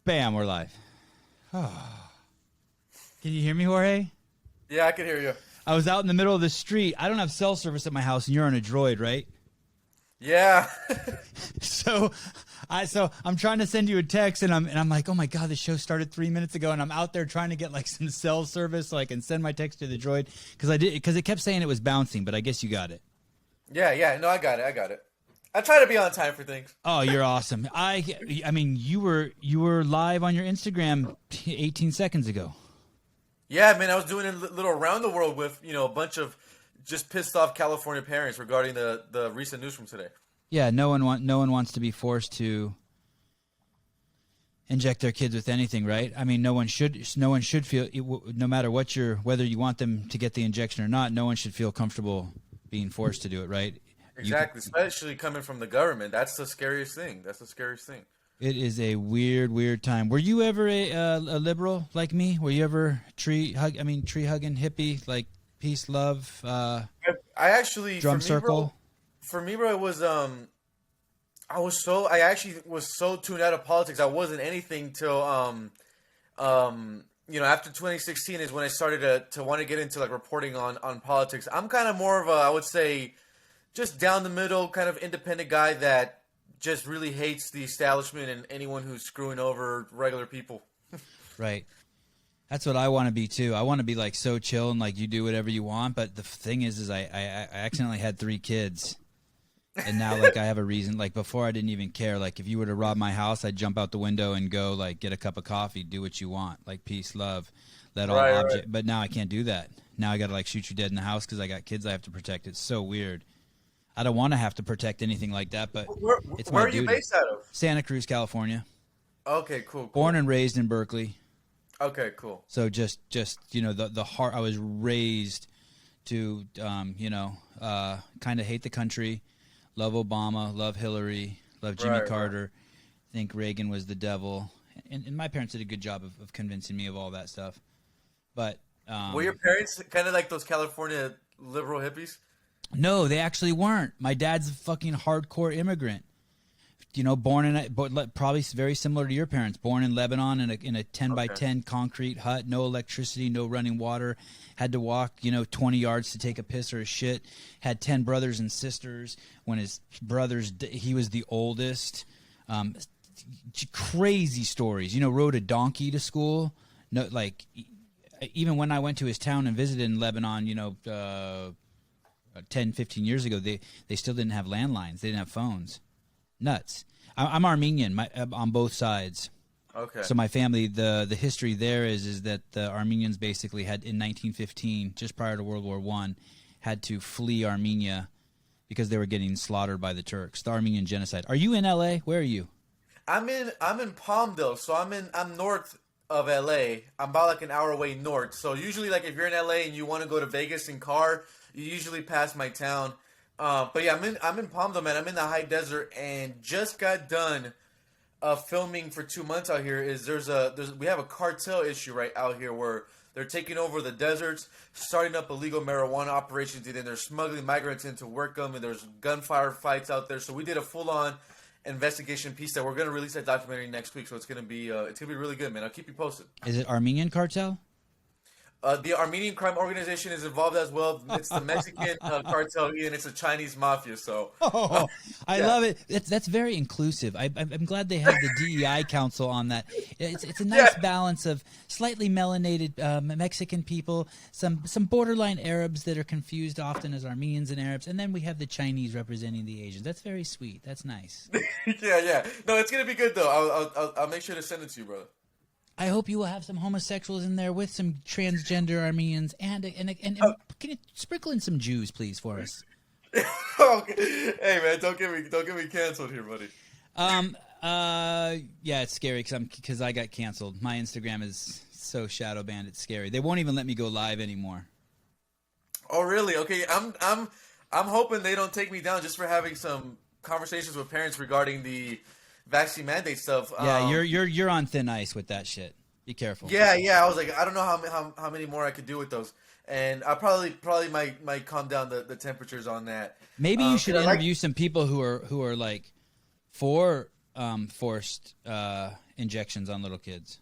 Bam, we're live. Oh. Can you hear me, Jorge? Yeah, I can hear you. I was out in the middle of the street. I don't have cell service at my house, and you're on a Droid, right? Yeah. So I'm trying to send you a text, and I'm like, oh my god, the show started 3 minutes ago, and I'm out there trying to get like some cell service so I can send my text to the Droid because it kept saying it was bouncing, but I guess you got it. Yeah. No, I got it. I try to be on time for things. Oh, you're awesome. I mean, you were live on your Instagram 18 seconds ago. Yeah, man, I was doing a little around the world with, a bunch of just pissed off California parents regarding the recent news from today. Yeah, no one wants to be forced to inject their kids with anything, right? I mean, no one should feel, no matter whether you want them to get the injection or not, no one should feel comfortable being forced to do it, right? Exactly, especially coming from the government. That's the scariest thing. It is a weird time. Were you ever a liberal like me? Were you ever tree hugging hippie, like peace, love? I actually drum circle. For me, bro, it was I actually was so tuned out of politics. I wasn't anything till after 2016 is when I started to want to get into like reporting on politics. I'm kind of more of I would say, just down the middle, kind of independent guy that just really hates the establishment and anyone who's screwing over regular people. Right. That's what I want to be too. I want to be like so chill and like you do whatever you want. But the thing is I accidentally had 3 kids, and now like I have a reason. Like before, I didn't even care. Like if you were to rob my house, I'd jump out the window and go like get a cup of coffee, do what you want, like peace, love, let all object. Right. But now I can't do that. Now I got to like shoot you dead in the house because I got kids I have to protect. It's so weird. I don't want to have to protect anything like that, but it's my duty. Where are you based out of? Santa Cruz, California. Okay, cool. Born and raised in Berkeley. Okay, cool. So just the heart. I was raised to kind of hate the country, love Obama, love Hillary, love Jimmy Carter. Right. Think Reagan was the devil, and my parents did a good job of convincing me of all that stuff. But were your parents kind of like those California liberal hippies? No, they actually weren't. My dad's a fucking hardcore immigrant. Probably very similar to your parents. Born in Lebanon in a 10 by 10 concrete hut, no electricity, no running water. Had to walk, 20 yards to take a piss or a shit. Had 10 brothers and sisters. When his brothers, he was the oldest. Crazy stories. Rode a donkey to school. No, like even when I went to his town and visited in Lebanon, 10, 15 years ago, they still didn't have landlines. They didn't have phones. Nuts. I'm Armenian on both sides. Okay. So my family, the history there is that the Armenians basically had, in 1915, just prior to World War I, had to flee Armenia because they were getting slaughtered by the Turks. The Armenian genocide. Are you in LA? Where are you? I'm in Palmdale, so I'm north of LA. I'm about like an hour away north. So usually, like if you're in LA and you want to go to Vegas in car, you usually pass my town. But yeah, I'm in Palmdale, man. I'm in the high desert, and just got done filming for 2 months out here. We have a cartel issue right out here where they're taking over the deserts, starting up illegal marijuana operations, and then they're smuggling migrants in to work them, and there's gunfire fights out there. So we did a full-on investigation piece that we're gonna release that documentary next week. So it's gonna be really good, man. I'll keep you posted. Is it Armenian cartel? The Armenian crime organization is involved as well. It's the Mexican cartel, and it's a Chinese mafia. So, I love it. That's very inclusive. I'm glad they have the DEI council on that. It's a nice balance of slightly melanated Mexican people, some borderline Arabs that are confused often as Armenians and Arabs, and then we have the Chinese representing the Asians. That's very sweet. That's nice. Yeah. No, it's gonna be good though. I'll make sure to send it to you, brother. I hope you will have some homosexuals in there with some transgender Armenians and can you sprinkle in some Jews, please, for us? Okay. Hey, man, don't get me canceled here, buddy. Yeah, it's scary because I got canceled. My Instagram is so shadow banned. It's scary. They won't even let me go live anymore. Oh, really? Okay, I'm hoping they don't take me down just for having some conversations with parents regarding the vaccine mandate stuff. Yeah, you're on thin ice with that shit. Be careful. Yeah. I was like, I don't know how many more I could do with those, and I probably might calm down the temperatures on that. Maybe you should interview some people who are like for forced injections on little kids.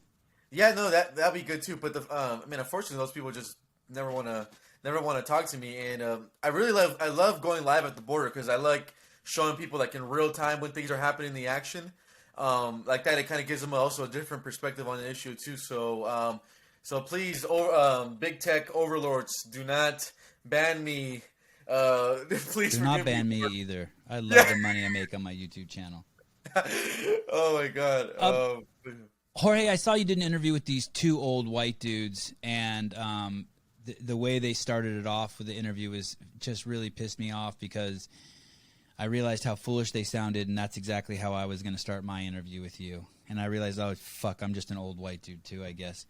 Yeah, no, that'd be good too. But I mean, unfortunately, those people just never want to talk to me. And I love going live at the border because I like showing people like in real time when things are happening in the action. Like that, it kind of gives them also a different perspective on the issue too. So please, big tech overlords, do not ban me. Please do not ban me either. I love the money I make on my YouTube channel. Oh my god. Jorge, I saw you did an interview with these two old white dudes, and the way they started it off with the interview was just really pissed me off because I realized how foolish they sounded, and that's exactly how I was going to start my interview with you. And I realized, oh, fuck, I'm just an old white dude too, I guess.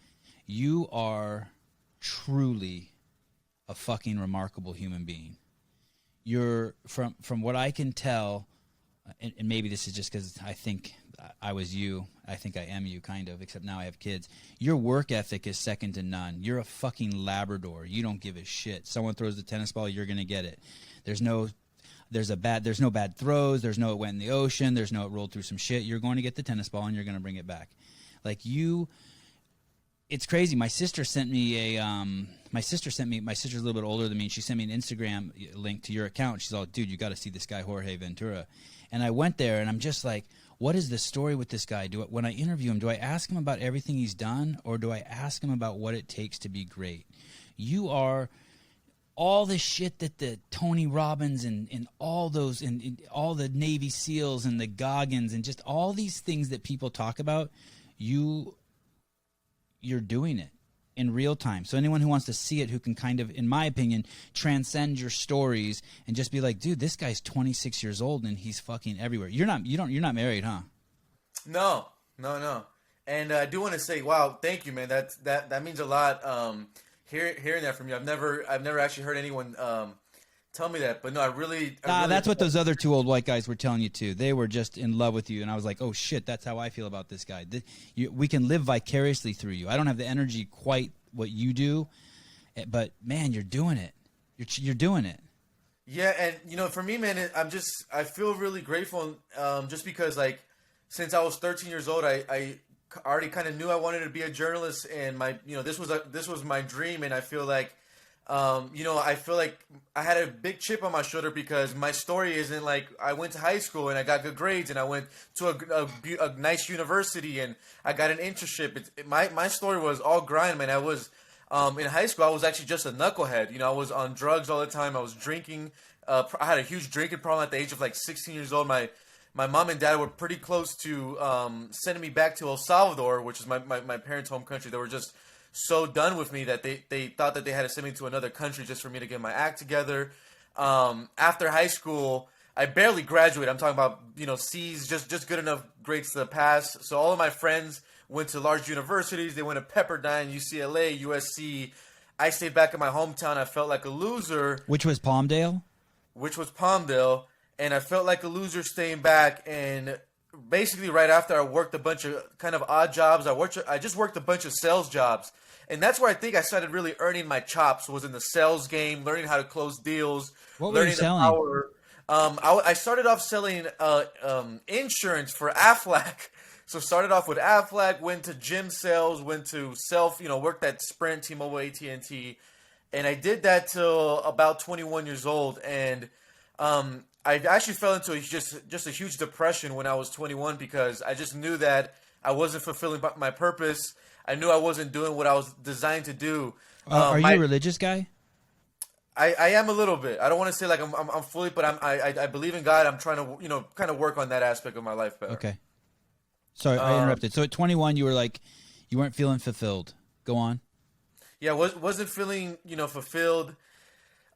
You are truly a fucking remarkable human being. You're, from what I can tell, and maybe this is just because I think I was you. I think I am you, kind of, except now I have kids. Your work ethic is second to none. You're a fucking Labrador. You don't give a shit. Someone throws the tennis ball, you're going to get it. There's no bad throws. There's no it went in the ocean. There's no it rolled through some shit. You're going to get the tennis ball and you're going to bring it back. Like you, it's crazy. My sister sent me my sister's a little bit older than me, and she sent me an Instagram link to your account. She's all, dude, you got to see this guy, Jorge Ventura. And I went there and I'm just like, what is the story with this guy? When I interview him, do I ask him about everything he's done, or do I ask him about what it takes to be great? You are all the shit that the Tony Robbins and all those and all the Navy SEALs and the Goggins and just all these things that people talk about, you're doing it in real time. So anyone who wants to see it, who can kind of, in my opinion, transcend your stories and just be like, dude, this guy's 26 years old and he's fucking everywhere. You're not married, huh? No. And I do want to say, wow, thank you, man. That means a lot. Hearing that from you, I've never actually heard anyone tell me that. But no, I really that's what those other two old white guys were telling you too. They were just in love with you, and I was like, oh shit, that's how I feel about this guy. We can live vicariously through you. I don't have the energy quite what you do, but man, you're doing it. You're doing it. Yeah, and for me, man, I feel really grateful, just because like since I was 13 years old, I already kind of knew I wanted to be a journalist, and this was my dream, and I feel like I feel like I had a big chip on my shoulder because my story isn't like I went to high school and I got good grades and I went to a nice university and I got an internship. My story was all grind, man. I was in high school. I was actually just a knucklehead. I was on drugs all the time. I was drinking. I had a huge drinking problem at the age of like 16 years old. My mom and dad were pretty close to sending me back to El Salvador, which is my parents' home country. They were just so done with me that they thought that they had to send me to another country just for me to get my act together. After high school, I barely graduated. I'm talking about, C's, just good enough grades to pass. So all of my friends went to large universities. They went to Pepperdine, UCLA, USC. I stayed back in my hometown. I felt like a loser. Which was Palmdale? And I felt like a loser staying back. And basically right after, I worked a bunch of kind of odd jobs. I just worked a bunch of sales jobs. And that's where I think I started really earning my chops, was in the sales game, learning how to close deals. What were you selling? I started off selling insurance for Aflac. So started off with Aflac, went to gym sales, went to worked at Sprint, T-Mobile, AT&T. And I did that till about 21 years old. And I actually fell into just a huge depression when I was 21 because I just knew that I wasn't fulfilling my purpose. I knew I wasn't doing what I was designed to do. Are you a religious guy? I am a little bit. I don't want to say like I'm fully, but I believe in God. I'm trying to kind of work on that aspect of my life better. Okay. Sorry, I interrupted. So at 21, you were like, you weren't feeling fulfilled. Go on. Yeah, wasn't feeling fulfilled.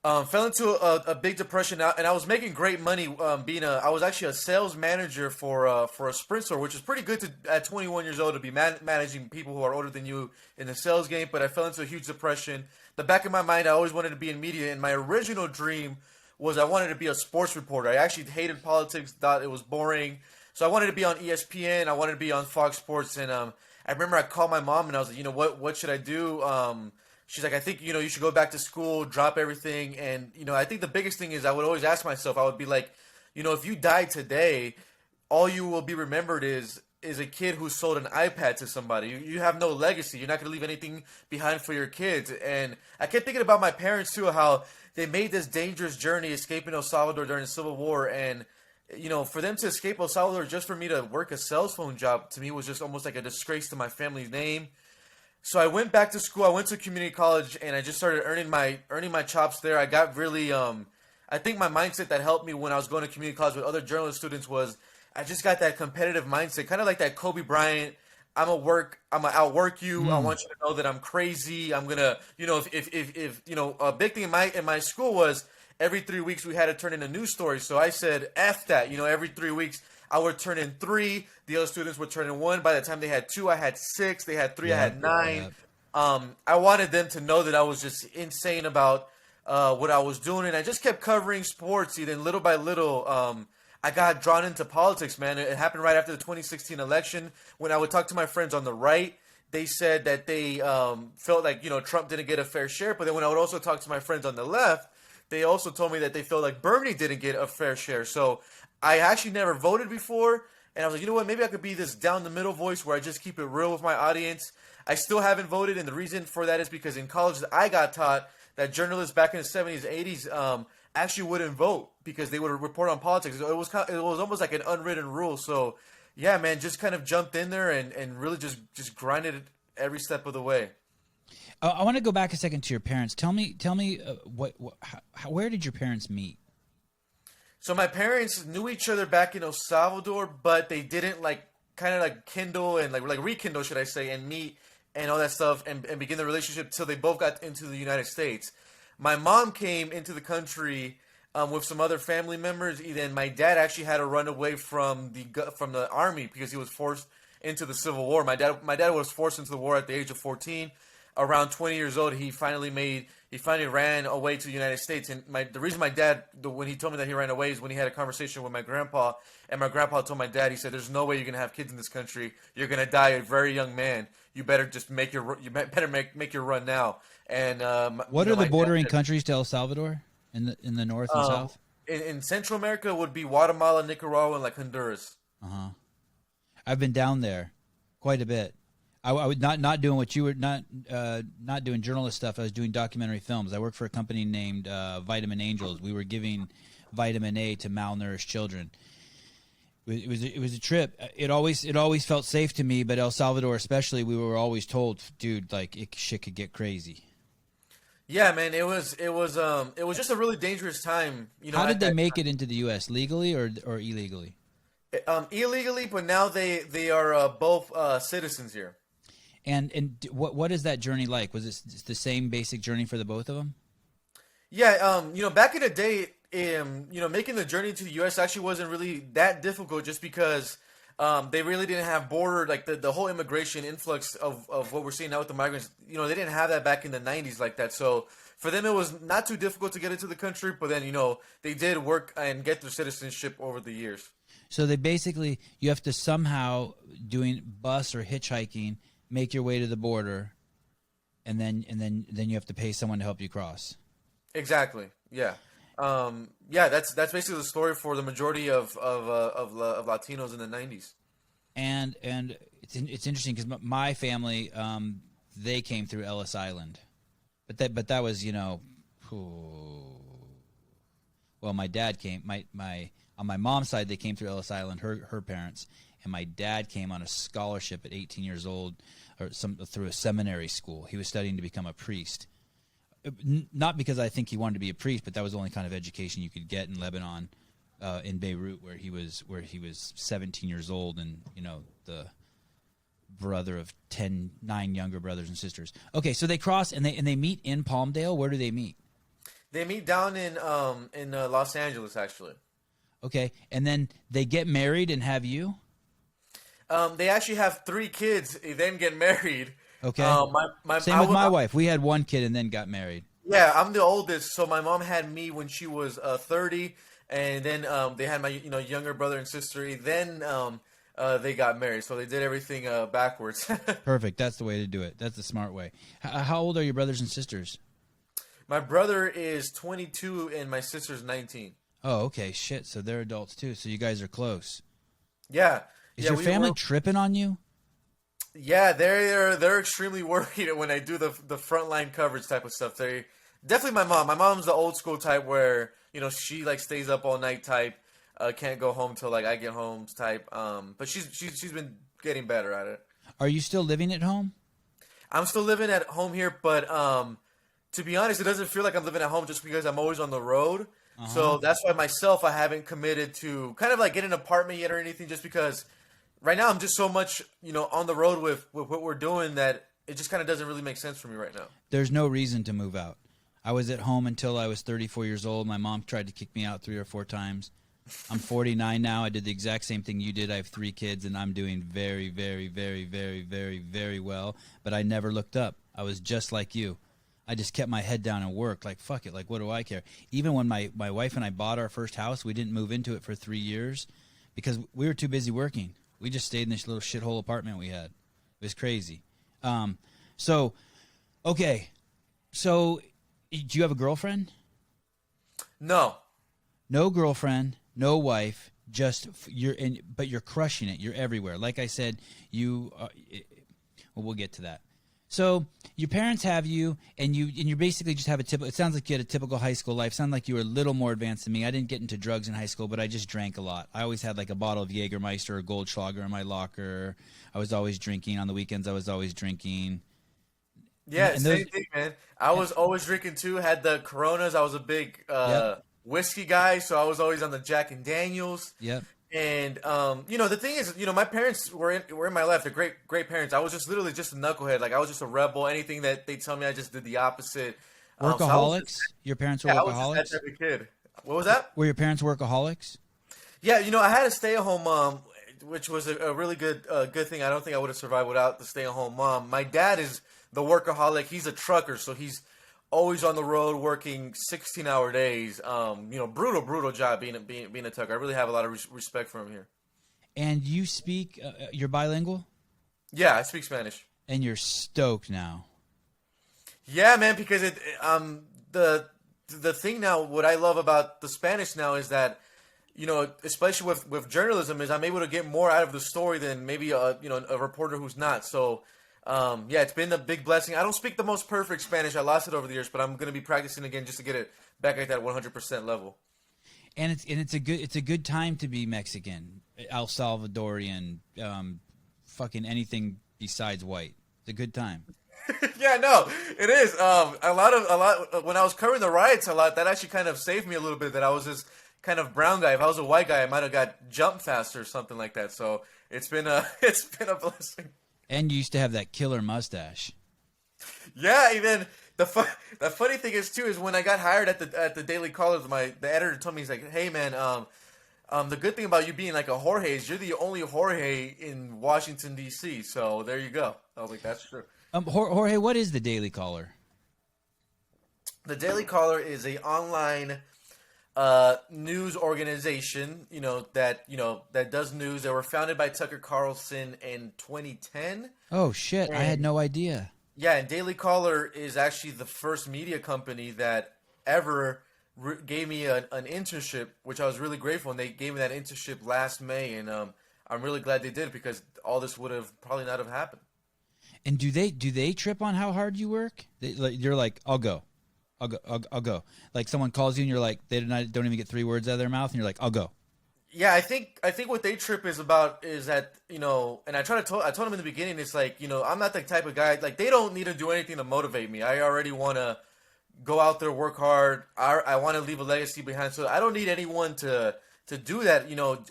Fell into a big depression, and I was making great money. I was actually a sales manager for a Sprint store, which is pretty good at 21 years old to be managing people who are older than you in the sales game. But I fell into a huge depression. The back of my mind, I always wanted to be in media, and my original dream was I wanted to be a sports reporter. I actually hated politics, thought it was boring, so I wanted to be on ESPN. I wanted to be on Fox Sports, and I remember I called my mom and I was like, what should I do? She's like, I think, you should go back to school, drop everything. And, I think the biggest thing is I would always ask myself, I would be like, if you died today, all you will be remembered is a kid who sold an iPad to somebody. You have no legacy. You're not going to leave anything behind for your kids. And I kept thinking about my parents too, how they made this dangerous journey escaping El Salvador during the Civil War. And, you know, for them to escape El Salvador just for me to work a cell phone job, to me was just almost like a disgrace to my family's name. So I went back to school. I went to community college, and I just started earning my chops there. I got really I think my mindset that helped me when I was going to community college with other journalist students was I just got that competitive mindset, kind of like that Kobe Bryant. I'm gonna outwork you. I want you to know that I'm crazy. I'm gonna, you know, if you know, a big thing in my school was every 3 weeks we had to turn in a news story. So I said, F that. You know, every 3 weeks I would turn in 3. The other students would turn in 1. By the time they had 2, I had 6. They had 3, I had 9. I wanted them to know that I was just insane about what I was doing, and I just kept covering sports. And then little by little, I got drawn into politics, man. It happened right after the 2016 election. When I would talk to my friends on the right, they said that they felt like, you know, Trump didn't get a fair share. But then when I would also talk to my friends on the left, they also told me that they felt like Bernie didn't get a fair share. So I actually never voted before. And I was like, you know what, maybe I could be this down the middle voice where I just keep it real with my audience. I still haven't voted. And the reason for that is because in college I got taught that journalists back in the 70s, 80s actually wouldn't vote because they would report on politics. So it was almost like an unwritten rule. So yeah, man, just kind of jumped in there and really just grinded it every step of the way. I want to go back a second to your parents. Tell me, where did your parents meet? So my parents knew each other back in El Salvador, but they didn't kind of kindle and rekindle, should I say, and meet and all that stuff and begin the relationship till they both got into the United States. My mom came into the country with some other family members. Then my dad actually had to run away from the army because he was forced into the Civil War. My dad was forced into the war at the age of 14. Around 20 years old, he finally ran away to the United States. And the reason my dad, when he told me that he ran away, is when he had a conversation with my grandpa. And my grandpa told my dad, he said, "There's no way you're gonna have kids in this country. You're gonna die a very young man. You better just make your run now." And what are the bordering countries to El Salvador in the north and south? In Central America would be Guatemala, Nicaragua, and Honduras. I've been down there quite a bit. I was not doing what you were not doing journalist stuff. I was doing documentary films. I worked for a company named Vitamin Angels. We were giving vitamin A to malnourished children. It was a trip. It always felt safe to me, but El Salvador especially, we were always told, dude, shit could get crazy. Yeah, man, it was just a really dangerous time. You know, how did they make it into the U.S. legally or illegally? Illegally, but now they are both citizens here. And what is that journey like? Was it the same basic journey for the both of them? Yeah, you know, back in the day, you know, making the journey to the U.S. actually wasn't really that difficult, just because they really didn't have border, the whole immigration influx of what we're seeing now with the migrants. You know, they didn't have that back in the 90s like that. So for them, it was not too difficult to get into the country. But then, you know, they did work and get their citizenship over the years. So they basically, you have to somehow, doing bus or hitchhiking, make your way to the border, and then you have to pay someone to help you cross. Exactly. Yeah. Yeah. That's basically the story for the majority of Latinos in the 90s. And it's interesting because my family, they came through Ellis Island, but that was, you know, well, my dad came. On my mom's side, they came through Ellis Island, her parents. And my dad came on a scholarship at 18 years old, through a seminary school. He was studying to become a priest. Not because I think he wanted to be a priest, but that was the only kind of education you could get in Lebanon, in Beirut, where he was 17 years old, and, you know, the brother of 9 younger brothers and sisters. Okay, so they cross and they meet in Palmdale. Where do they meet? They meet down in Los Angeles, actually. Okay, and then they get married and have you? They actually have 3 kids, they then get married. Okay. Same with my wife. We had 1 kid and then got married. Yeah, I'm the oldest, so my mom had me when she was 30, and then they had my younger brother and sister. Then they got married, so they did everything backwards. Perfect. That's the way to do it. That's the smart way. How old are your brothers and sisters? My brother is 22 and my sister's 19. Oh, okay. Shit. So they're adults too. So you guys are close. Yeah. Is Yeah, your we family were. tripping on you? Yeah, they're extremely worried when I do the frontline coverage type of stuff. They definitely my mom. My mom's the old school type where she like stays up all night type. Can't go home till like I get home type. But she's been getting better at it. Are you still living at home? I'm still living at home here, but to be honest, it doesn't feel like I'm living at home just because I'm always on the road. Uh-huh. So that's why myself I haven't committed to kind of like get an apartment yet or anything, just because right now I'm just so much on the road with what we're doing that it just kind of doesn't really make sense for me right now. There's no reason to move out. I was at home until I was 34 years old. My mom tried to kick me out 3 or 4 times. I'm 49 now. I did the exact same thing you did. I have 3 kids, and I'm doing very, very, very, very, very, very well. But I never looked up. I was just like you. I just kept my head down and worked. Like, fuck it. Like, what do I care? Even when my wife and I bought our first house, we didn't move into it for 3 years because we were too busy working. We just stayed in this little shithole apartment we had. It was crazy. So, okay. So, do you have a girlfriend? No. No girlfriend, no wife, just but you're crushing it. You're everywhere. Like I said, well, we'll get to that. So your parents have you, and you basically just have a typical. It sounds like you had a typical high school life. Sounds like you were a little more advanced than me. I didn't get into drugs in high school, but I just drank a lot. I always had like a bottle of Jägermeister or Goldschlager in my locker. I was always drinking on the weekends. I was always drinking. Yeah, And same thing, man. I was always drinking too. Had the Coronas. I was a big Yep. whiskey guy, so I was always on the Jack and Daniels. Yep. And the thing is, my parents were in my life. They're great parents. I was just literally just a knucklehead. Like I was just a rebel. Anything that they tell me, I just did the opposite. So Workaholics? Your parents were I was workaholics? just that type of kid. What was that? Were your parents workaholics? Yeah, I had a stay-at-home mom, which was a really good thing. I don't think I would have survived without the stay-at-home mom. My dad is the workaholic. He's a trucker, so he's always on the road working 16-hour days. Brutal job being a trucker. I really have a lot of respect for him here. And you speak, you're bilingual? Yeah, I speak Spanish. And you're stoked now. Yeah, man, because the thing now, what I love about the Spanish now is that, especially with journalism, is I'm able to get more out of the story than maybe a reporter who's not. So, yeah, it's been a big blessing. I don't speak the most perfect Spanish. I lost it over the years, but I'm going to be practicing again just to get it back at that 100% level. And it's a good time to be Mexican, El Salvadorian, fucking anything besides white. It's a good time. Yeah, no, it is. A lot when I was covering the riots, that actually kind of saved me a little bit. That I was this kind of brown guy. If I was a white guy, I might have got jumped faster or something like that. So it's been a blessing. And you used to have that killer mustache. Yeah, even the funny thing is too is when I got hired at the Daily Caller, the editor told me, he's like, "Hey man, the good thing about you being like a Jorge is you're the only Jorge in Washington D.C. So there you go." I was like, "That's true." Jorge, what is the Daily Caller? The Daily Caller is a online news organization, that does news. They were founded by Tucker Carlson in 2010. Oh shit, I had no idea. Yeah, and Daily Caller is actually the first media company that ever gave me an internship, which I was really grateful. And they gave me that internship last May, and I'm really glad they did because all this would have probably not have happened. And do they trip on how hard you work? You're like, I'll go. Like someone calls you and you're like, they don't even get 3 words out of their mouth, and you're like, I'll go. Yeah, I think what they trip is that, and I told them in the beginning, it's like, I'm not the type of guy, like, they don't need to do anything to motivate me. I already want to go out there, work hard. I want to leave a legacy behind. So I don't need anyone to do that.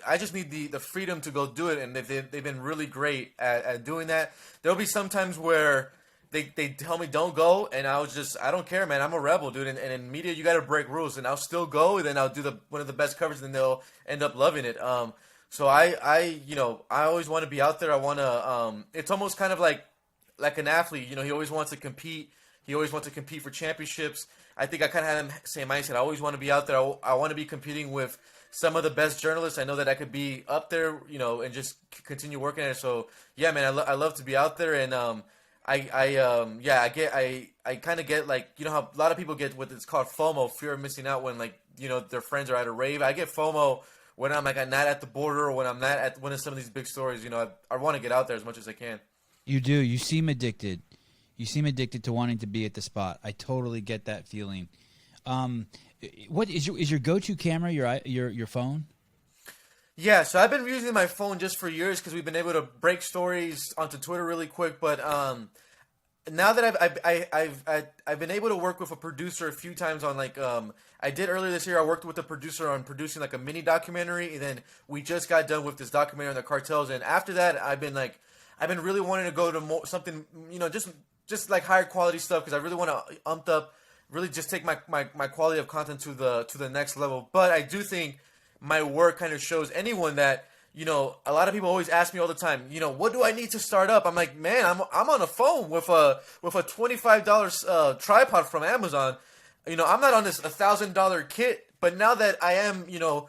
I just need the freedom to go do it. And they've been really great at doing that. There'll be some times where they tell me don't go, and I don't care, man. I'm a rebel, dude. And in media, you got to break rules, and I'll still go, and then I'll do one of the best coverage, and they'll end up loving it. So I always want to be out there. I want to. It's almost kind of like an athlete. He always wants to compete. He always wants to compete for championships. I think I kind of had the same mindset. I always want to be out there. I want to be competing with some of the best journalists. I know that I could be up there, and just continue working at it. So yeah, man, I love to be out there, and I kind of get like, how a lot of people get what it's called FOMO, fear of missing out, when like, their friends are at a rave. I get FOMO when I'm like not at the border or when I'm not at one of some of these big stories. You know, I want to get out there as much as I can. You do. You seem addicted. You seem addicted to wanting to be at the spot. I totally get that feeling. What is your go-to camera? Your phone? Yeah, so I've been using my phone just for years because we've been able to break stories onto Twitter really quick. But now that I've been able to work with a producer a few times on like I did earlier this year. I worked with a producer on producing like a mini documentary, and then we just got done with this documentary on the cartels. And after that, I've been really wanting to go to something, you know, just like higher quality stuff because I really want to really just take my quality of content to the next level. But I do think my work kind of shows anyone that, you know, a lot of people always ask me all the time, you know, what do I need to start up? I'm like, man, I'm on a phone with a $25 tripod from Amazon. You know, I'm not on this $1,000 kit. But now that I am, you know,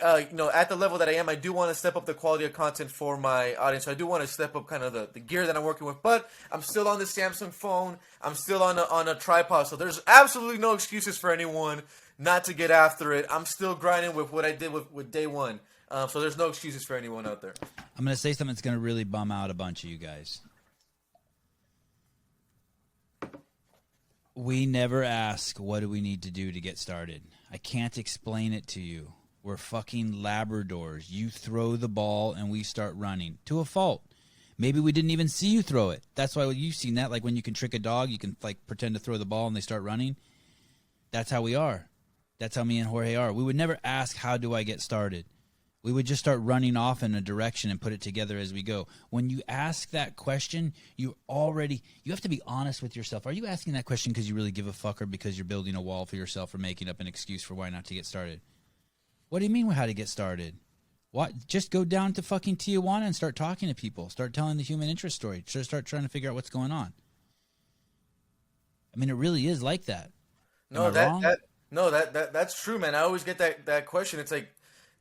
at the level that I am, I do want to step up the quality of content for my audience. So I do want to step up kind of the gear that I'm working with. But I'm still on the Samsung phone. I'm still on a tripod. So there's absolutely no excuses for anyone not to get after it. I'm still grinding with what I did with day one. So there's no excuses for anyone out there. I'm going to say something that's going to really bum out a bunch of you guys. We never ask, what do we need to do to get started? I can't explain it to you. We're fucking Labradors. You throw the ball and we start running. To a fault. Maybe we didn't even see you throw it. That's why you've seen that. Like when you can trick a dog, you can like pretend to throw the ball and they start running. That's how we are. That's how me and Jorge are. We would never ask, how do I get started? We would just start running off in a direction and put it together as we go. When you ask that question, you have to be honest with yourself. Are you asking that question because you really give a fuck or because you're building a wall for yourself or making up an excuse for why not to get started? What do you mean how to get started? What? Just go down to fucking Tijuana and start talking to people. Start telling the human interest story. Just start trying to figure out what's going on. I mean, it really is like that. No, that's true, man. I always get that question. It's like,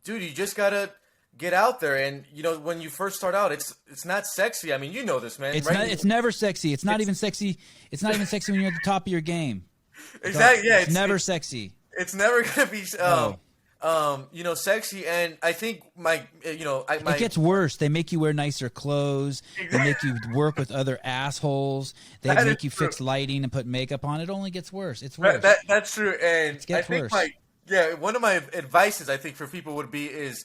dude, you just gotta get out there, and you know, when you first start out, it's not sexy. I mean, you know this, man. It's right? It's never sexy. It's not even sexy. It's not even sexy when you're at the top of your game. Exactly. Yeah, it's never sexy. It's never gonna be. You know, sexy, and I think it gets worse. They make you wear nicer clothes. They make you work with other assholes. They make you fix lighting and put makeup on. It only gets worse. It's worse. That's true, and I think worse. One of my advices I think for people would be is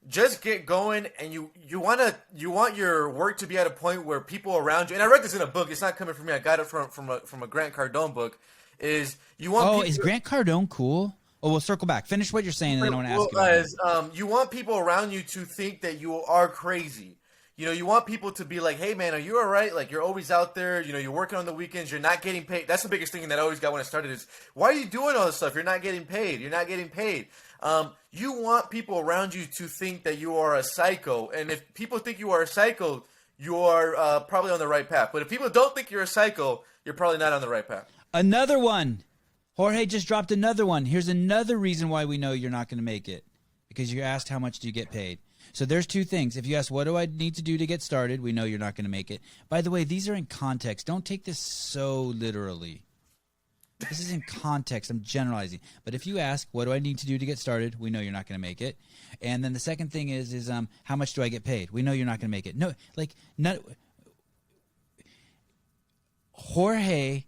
just get going, and you want your work to be at a point where people around you. And I read this in a book. It's not coming from me. I got it from a Grant Cardone book. Is Grant Cardone cool? Oh, we'll circle back. Finish what you're saying, and then I want to ask you. You want people around you to think that you are crazy. You know, you want people to be like, hey, man, are you all right? Like, you're always out there. You know, you're working on the weekends. You're not getting paid. That's the biggest thing that I always got when I started is, why are you doing all this stuff? You're not getting paid. You're not getting paid. You want people around you to think that you are a psycho. And if people think you are a psycho, you are probably on the right path. But if people don't think you're a psycho, you're probably not on the right path. Another one. Jorge just dropped another one. Here's another reason why we know you're not going to make it. Because you asked how much do you get paid. So there's two things. If you ask what do I need to do to get started, we know you're not going to make it. By the way, these are in context. Don't take this so literally. This is in context. I'm generalizing. But if you ask what do I need to do to get started, we know you're not going to make it. And then the second thing is how much do I get paid? We know you're not going to make it. No, like not Jorge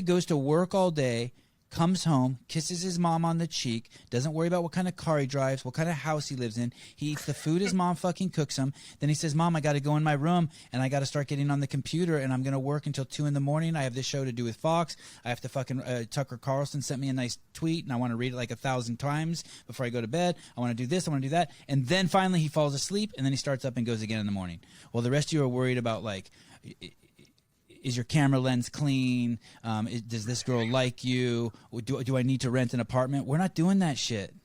goes to work all day, comes home, kisses his mom on the cheek, doesn't worry about what kind of car he drives, what kind of house he lives in. He eats the food his mom fucking cooks him. Then he says, Mom, I got to go in my room and I got to start getting on the computer and I'm going to work until 2 a.m. I have this show to do with Fox. I have to fucking Tucker Carlson sent me a nice tweet and I want to read it like 1,000 times before I go to bed. I want to do this. I want to do that. And then finally he falls asleep and then he starts up and goes again in the morning. Well, the rest of you are worried about like, is your camera lens clean? Does this girl like you? Do I need to rent an apartment? We're not doing that shit.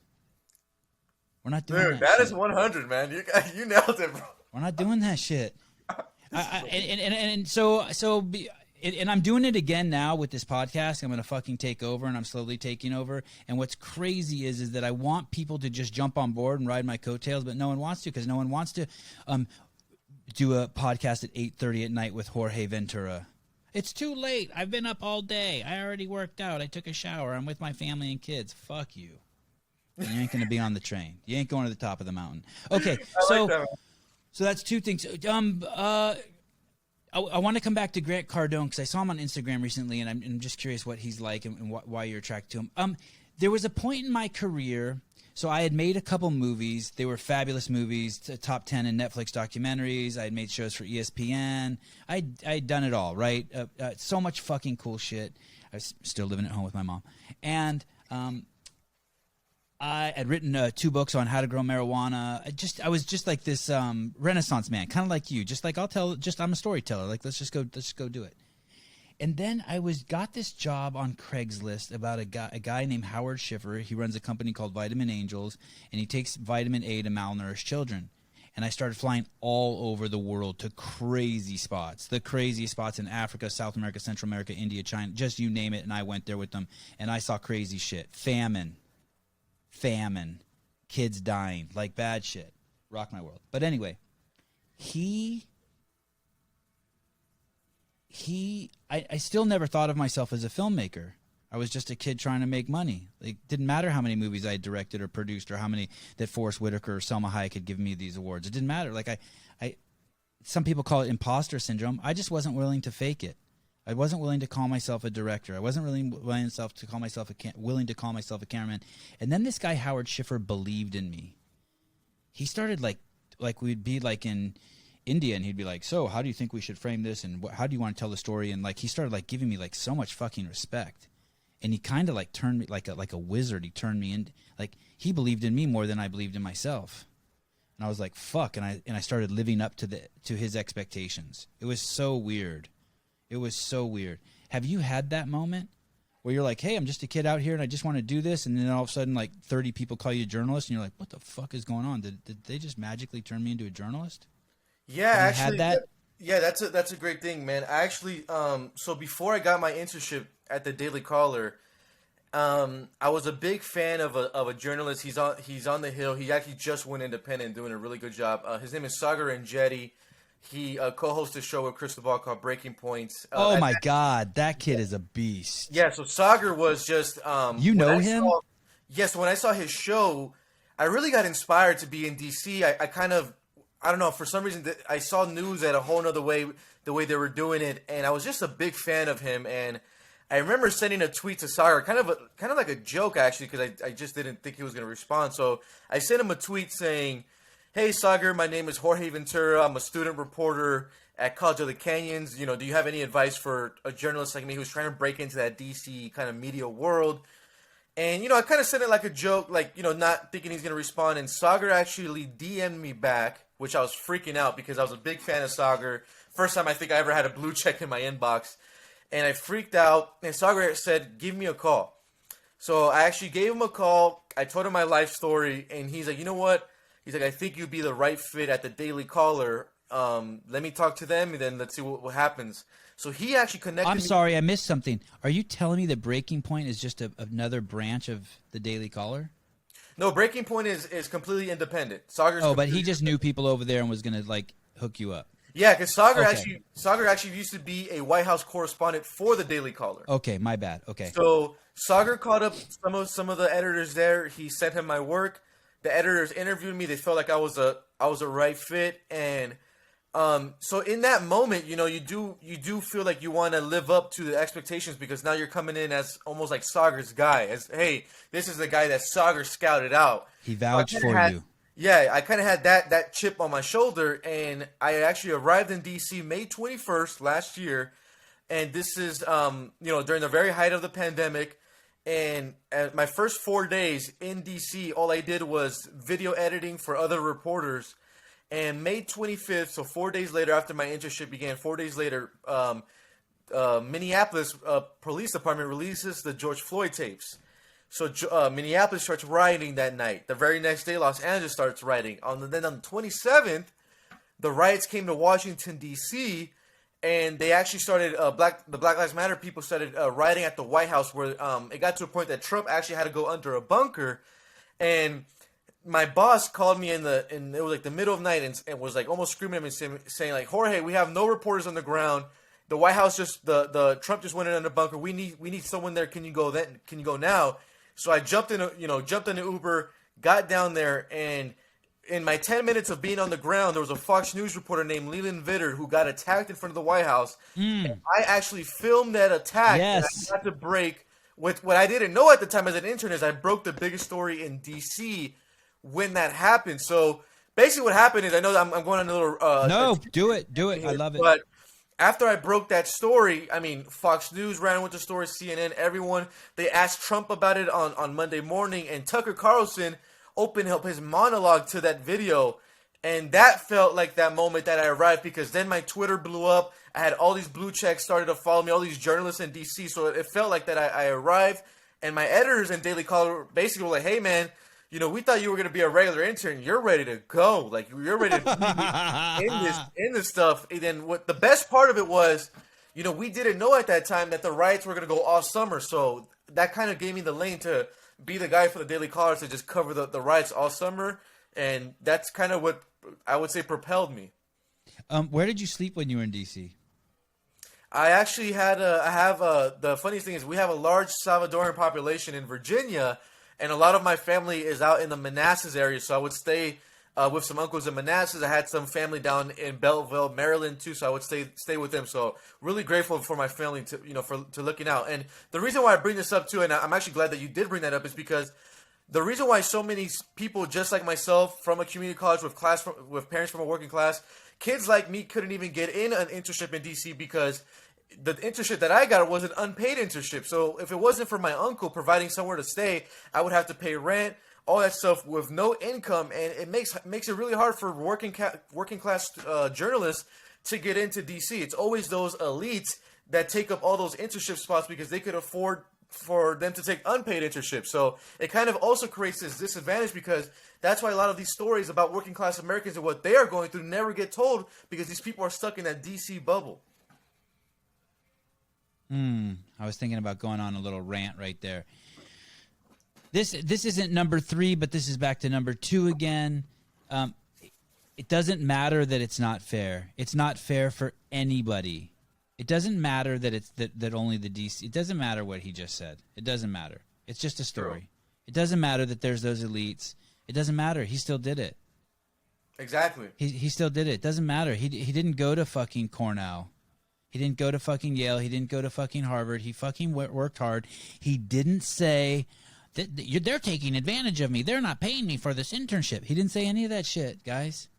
We're not doing that shit. That is 100, man. You nailed it, bro. We're not doing that shit. So I'm doing it again now with this podcast. I'm going to fucking take over, and I'm slowly taking over. And what's crazy is that I want people to just jump on board and ride my coattails, but no one wants to because no one wants to do a podcast at 8:30 at night with Jorge Ventura. It's too late. I've been up all day. I already worked out. I took a shower. I'm with my family and kids. Fuck you. and you ain't going to be on the train. You ain't going to the top of the mountain. Okay, I like that, man. so that's two things. I want to come back to Grant Cardone because I saw him on Instagram recently, and I'm just curious what he's like and why you're attracted to him. There was a point in my career, so I had made a couple movies. They were fabulous movies, top 10 in Netflix documentaries. I had made shows for ESPN. I'd done it all, right? So much fucking cool shit. I was still living at home with my mom. And I had written 2 books on how to grow marijuana. I was just like this Renaissance man, kind of like you. Just like I'm a storyteller. Like let's just go do it. And then I got this job on Craigslist about a guy named Howard Schiffer. He runs a company called Vitamin Angels, and he takes vitamin A to malnourished children. And I started flying all over the world to crazy spots, the craziest spots in Africa, South America, Central America, India, China, just you name it. And I went there with them, and I saw crazy shit. Famine, kids dying, like bad shit. Rock my world. But anyway, I still never thought of myself as a filmmaker. I was just a kid trying to make money. It didn't matter how many movies I directed or produced or how many that Forrest Whitaker or Selma Hayek had given me these awards. It didn't matter. Like some people call it imposter syndrome. I just wasn't willing to fake it. I wasn't willing to call myself a director. I wasn't really willing to call myself a cameraman. And then this guy Howard Schiffer believed in me. He started like we'd be like in India, and he'd be like, "So, how do you think we should frame this? And how do you want to tell the story?" And like he started like giving me like so much fucking respect. And he kind of like turned me like a wizard. He turned me in, like he believed in me more than I believed in myself. And I was like, "Fuck!" And I started living up to his expectations. It was so weird. It was so weird. Have you had that moment where you're like, "Hey, I'm just a kid out here and I just want to do this," and then all of a sudden like 30 people call you a journalist, and you're like, "What the fuck is going on? Did they just magically turn me into a journalist?" Yeah, Have you actually, had that? yeah, that's a great thing, man. I actually, so before I got my internship at the Daily Caller, I was a big fan of a journalist. He's on the Hill. He actually just went independent, doing a really good job. His name is Sagar Enjeti. He co-hosts a show with Cristobal called Breaking Points. Oh my God, that kid is a beast. Yeah, so Sagar was just You know him? Yes, when I saw his show, I really got inspired to be in DC. I don't know, for some reason I saw news at a whole nother way, the way they were doing it, and I was just a big fan of him. And I remember sending a tweet to Sagar, kind of like a joke actually, because I just didn't think he was going to respond. So I sent him a tweet saying, "Hey Sagar, my name is Jorge Ventura. I'm a student reporter at College of the Canyons. Do you have any advice for a journalist like me who's trying to break into that DC kind of media world?" And, I kind of said it like a joke, like, not thinking he's going to respond. And Sagar actually DM'd me back, which I was freaking out because I was a big fan of Sagar. First time I think I ever had a blue check in my inbox. And I freaked out. And Sagar said, "Give me a call." So I actually gave him a call. I told him my life story. And he's like, "You know what?" He's like, "I think you'd be the right fit at the Daily Caller. Let me talk to them, and then let's see what happens." So he actually connected I'm me. sorry, I missed something. Are you telling me that Breaking Point is just another branch of the Daily Caller? No, Breaking Point is completely independent. Sagar's But he just knew people over there and was going to like hook you up. Yeah, because Sagar Okay. actually used to be a White House correspondent for the Daily Caller. Okay, my bad. Okay. So Sagar caught up some of the editors there. He sent him my work. The editors interviewed me. They felt like I was a right fit, and so in that moment, you do feel like you want to live up to the expectations, because now you're coming in as almost like Sagar's guy. As, hey, this is the guy that Sagar scouted out. He vouched for you. Yeah, I kind of had that chip on my shoulder, and I actually arrived in DC May 21st last year, and this is during the very height of the pandemic. And at my first 4 days in DC, all I did was video editing for other reporters. And May 25th, so 4 days later after my internship began, 4 days later, Minneapolis Police Department releases the George Floyd tapes. So Minneapolis starts rioting that night. The very next day, Los Angeles starts rioting. Then on the 27th, the riots came to Washington, D.C., and they actually started, the Black Lives Matter people started rioting at the White House, where it got to a point that Trump actually had to go under a bunker. And my boss called me and it was like the middle of the night, and was like almost screaming at me, saying like, "Jorge, we have no reporters on the ground. The White House the Trump just went in under a bunker. We need someone there. Can you go now?" So I jumped in an Uber, got down there, and in my 10 minutes of being on the ground, there was a Fox News reporter named Leland Vitter who got attacked in front of the White House. And I actually filmed that attack, and I got to break with what I didn't know at the time as an intern is I broke the biggest story in D.C. when that happened. So basically what happened is, I know I'm going on a little... no, do it. I love it. But after I broke that story, I mean, Fox News ran with the story, CNN, everyone. They asked Trump about it on Monday morning, and Tucker Carlson opened up his monologue to that video. And that felt like that moment that I arrived, because then my Twitter blew up. I had all these blue checks started to follow me, all these journalists in D.C. So it felt like that I arrived. And my editors in Daily Caller basically were like, hey, man, we thought you were going to be a regular intern. You're ready to go. Like, you're ready to be in this stuff. And then what the best part of it was, we didn't know at that time that the riots were going to go all summer. So that kind of gave me the lane to be the guy for the Daily Caller to just cover the riots all summer. And that's kind of what I would say propelled me. Where did you sleep when you were in D.C.? I actually the funniest thing is we have a large Salvadoran population in Virginia, and a lot of my family is out in the Manassas area, so I would stay with some uncles in Manassas. I had some family down in Belleville, Maryland too, so I would stay with them. So really grateful for my family to looking out. And the reason why I bring this up too, and I'm actually glad that you did bring that up, is because the reason why so many people just like myself from a community college with parents from a working class, kids like me couldn't even get in an internship in DC because the internship that I got was an unpaid internship. So if it wasn't for my uncle providing somewhere to stay, I would have to pay rent, all that stuff with no income, and it makes it really hard for working class journalists to get into DC. It's always those elites that take up all those internship spots because they could afford for them to take unpaid internships. So it kind of also creates this disadvantage, because that's why a lot of these stories about working class Americans and what they are going through never get told, because these people are stuck in that DC bubble. I was thinking about going on a little rant right there. This isn't number 3, but this is back to number 2 again. It doesn't matter that it's not fair. It's not fair for anybody. It doesn't matter that it's that only the DC. It doesn't matter what he just said. It doesn't matter. It's just a story. True. It doesn't matter that there's those elites. It doesn't matter. He still did it. Exactly. He still did it. It doesn't matter. He didn't go to fucking Cornell. He didn't go to fucking Yale. He didn't go to fucking Harvard. He fucking worked hard. He didn't say that they're taking advantage of me. They're not paying me for this internship. He didn't say any of that shit, guys.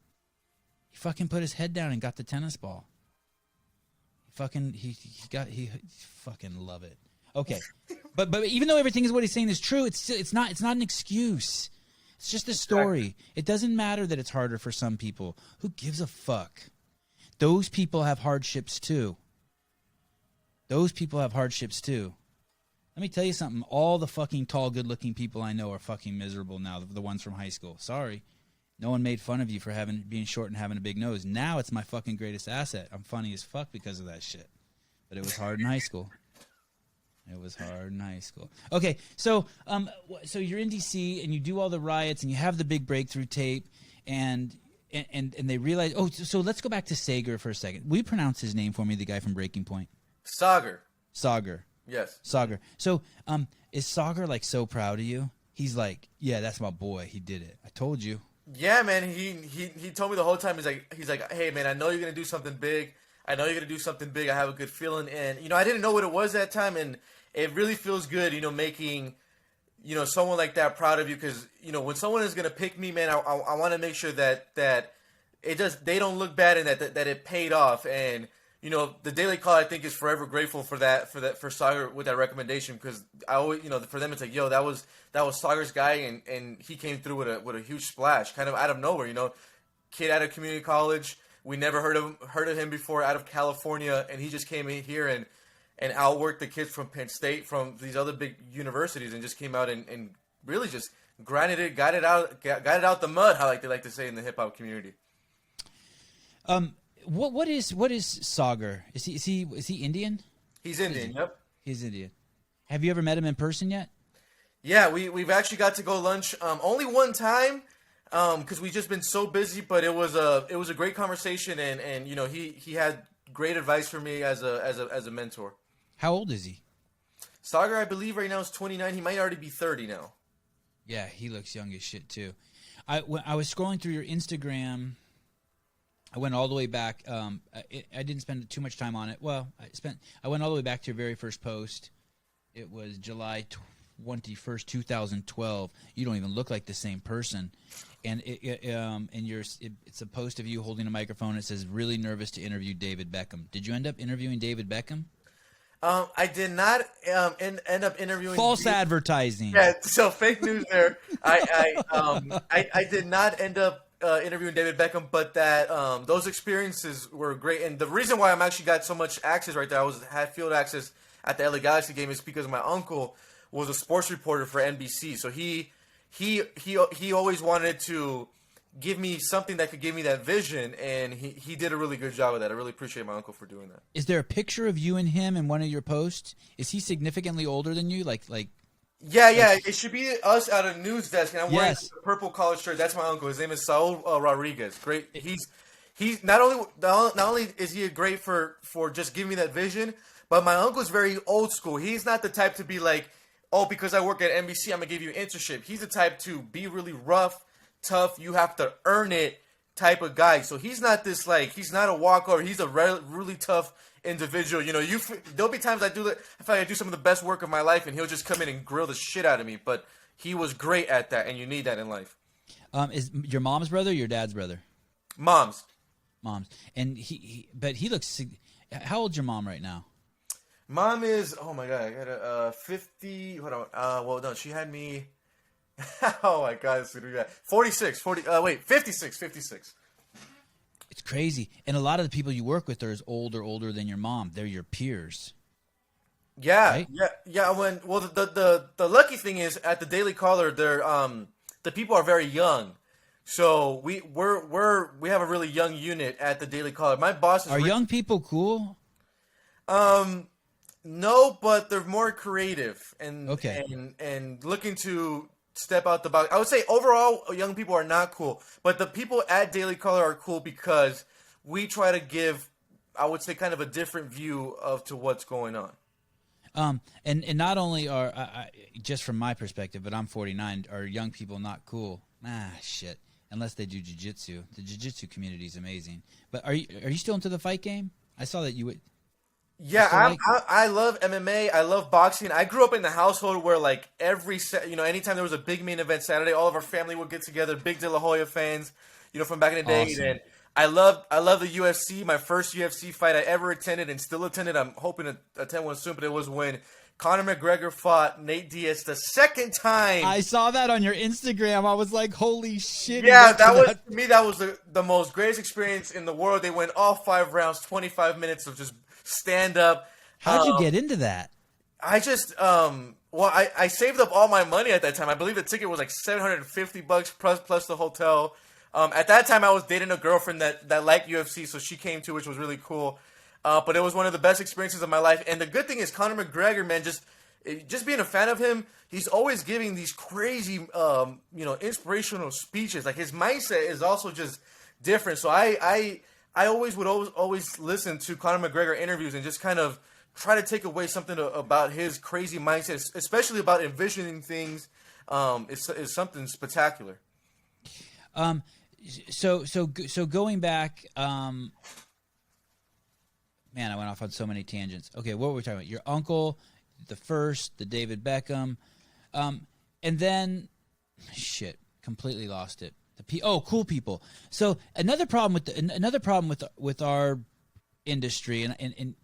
He fucking put his head down and got the tennis ball. He fucking love it. Okay, but even though everything is what he's saying is true, it's not an excuse. It's just a story. It doesn't matter that it's harder for some people. Who gives a fuck? Those people have hardships too. Let me tell you something. All the fucking tall, good-looking people I know are fucking miserable now. The ones from high school. Sorry. No one made fun of you for being short and having a big nose. Now it's my fucking greatest asset. I'm funny as fuck because of that shit. But it was hard in high school. Okay, so you're in D.C. and you do all the riots and you have the big breakthrough tape and they realize. Oh, so let's go back to Sager for a second. Will you pronounce his name for me? The guy from Breaking Point. Sagar. Yes. Sagar. So is Sagar like so proud of you? He's like, yeah, that's my boy. He did it. I told you. Yeah, man. He told me the whole time. He's like, hey, man, I know you're gonna do something big. I have a good feeling, and I didn't know what it was that time, and it really feels good, making someone like that proud of you, because when someone is gonna pick me, man, I want to make sure that they don't look bad and that it paid off, and the Daily Call, I think, is forever grateful for Sagar with that recommendation, because I always, for them it's like, yo, that was Sagar's guy, and he came through with a huge splash, kind of out of nowhere, kid out of community college, we never heard of him before, out of California, and he just came in here and outworked the kids from Penn State, from these other big universities, and just came out and really just got it out the mud, how they like to say in the hip hop community. What is Sagar? Is he Indian? He's Indian. Yep. He's Indian. Have you ever met him in person yet? Yeah, we've actually got to go lunch only one time, because we've just been so busy. But it was a great conversation, and he had great advice for me as a mentor. How old is he? Sagar, I believe right now is 29. He might already be 30 now. Yeah, he looks young as shit too. When I was scrolling through your Instagram, I went all the way back. I didn't spend too much time on it. Well, I went all the way back to your very first post. It was July 21st, 2012. You don't even look like the same person. And it's a post of you holding a microphone. It says, "Really nervous to interview David Beckham." Did you end up interviewing David Beckham? I did not end up interviewing. False advertising. Yeah, so fake news there. I did not end up interviewing David Beckham, but that those experiences were great. And the reason why I'm actually got so much access right there, had field access at the LA Galaxy game, is because my uncle was a sports reporter for NBC. So he always wanted to give me something that could give me that vision, and he did a really good job of that. I really appreciate my uncle for doing that. Is there a picture of you and him in one of your posts? Is he significantly older than you? Yeah. It should be us at a news desk, and I'm wearing Yes. a purple collared shirt. That's my uncle. His name is Saul Rodriguez. Great. He's not only is he great for just giving me that vision, but my uncle's very old school. He's not the type to be like, oh, because I work at NBC, I'm gonna give you an internship. He's the type to be really rough, tough. You have to earn it type of guy. So he's not this he's not a walkover. He's a really tough individual. You know, there'll be times I feel like I do some of the best work of my life, and he'll just come in and grill the shit out of me. But he was great at that, and you need that in life. Is your mom's brother or your dad's brother? Mom's. And but he looks. How old's your mom right now? Mom is, oh my god, I got a 50. Hold on. Well, no, she had me. Oh my god, 56. 56. It's crazy, and a lot of the people you work with are older than your mom. They're your peers. Yeah, right? yeah. The lucky thing is at the Daily Caller, they're the people are very young, so we have a really young unit at the Daily Caller. My boss is young people cool? No, but they're more creative and okay. and looking to step out the box. I would say overall, young people are not cool, but the people at Daily Caller are cool because we try to give, I would say, kind of a different view to what's going on. And not only are just from my perspective, but I'm 49. Are young people not cool? Shit. Unless they do jiu-jitsu. The jiu-jitsu community is amazing. But are you still into the fight game? I saw that you would. Yeah, I love MMA. I love boxing. I grew up in the household where anytime there was a big main event Saturday, all of our family would get together. Big De La Hoya fans, from back in the day. Awesome. And I love the UFC. My first UFC fight I ever attended and still attended. I'm hoping to attend one soon, but it was when Conor McGregor fought Nate Diaz the second time. I saw that on your Instagram. I was like, holy shit. Yeah, to me, that was the most greatest experience in the world. They went all 5 rounds, 25 minutes of just stand up. How'd you get into that? I just I saved up all my money at that time. I believe the ticket was like $750 plus the hotel. At that time I was dating a girlfriend that liked UFC, so she came too, which was really cool. But it was one of the best experiences of my life. And the good thing is Conor McGregor, man, just being a fan of him, he's always giving these crazy inspirational speeches. Like his mindset is also just different. So I always listen to Conor McGregor interviews and just kind of try to take away something about his crazy mindset, especially about envisioning things. Is something spectacular. So going back, man, I went off on so many tangents. Okay, what were we talking about? Your uncle, the David Beckham, and then completely lost it. Cool people. So another problem with our industry, and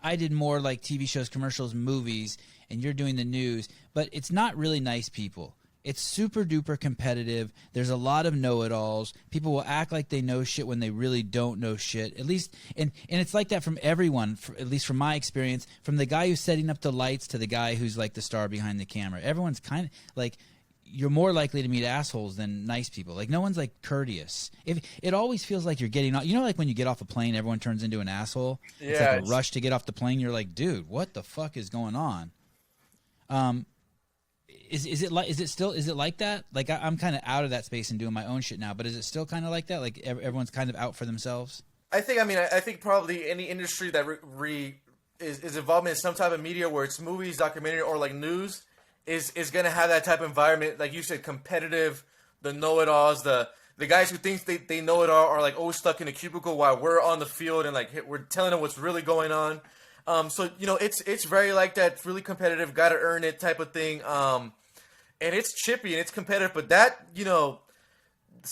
I did more like TV shows, commercials, movies, and you're doing the news, but it's not really nice people. It's super duper competitive. There's a lot of know-it-alls. People will act like they know shit when they really don't know shit. At least, and it's like that from everyone. At least from my experience, from the guy who's setting up the lights to the guy who's like the star behind the camera. Everyone's kind of like, you're more likely to meet assholes than nice people. Like no one's like courteous. If it always feels like you're getting off, like when you get off a plane, everyone turns into an asshole. Yeah, it's like a rush to get off the plane. You're like, dude, what the fuck is going on? Is it like that? Like I'm kind of out of that space and doing my own shit now, but is it still kind of like that? Like everyone's kind of out for themselves? I think probably any industry that is involvement in some type of media, where it's movies, documentary, or like news, is going to have that type of environment, like you said, competitive, the know-it-alls, the guys who think they know it all are like always stuck in a cubicle while we're on the field and like we're telling them what's really going on. So it's very like that, really competitive, got to earn it type of thing. And it's chippy and it's competitive, but that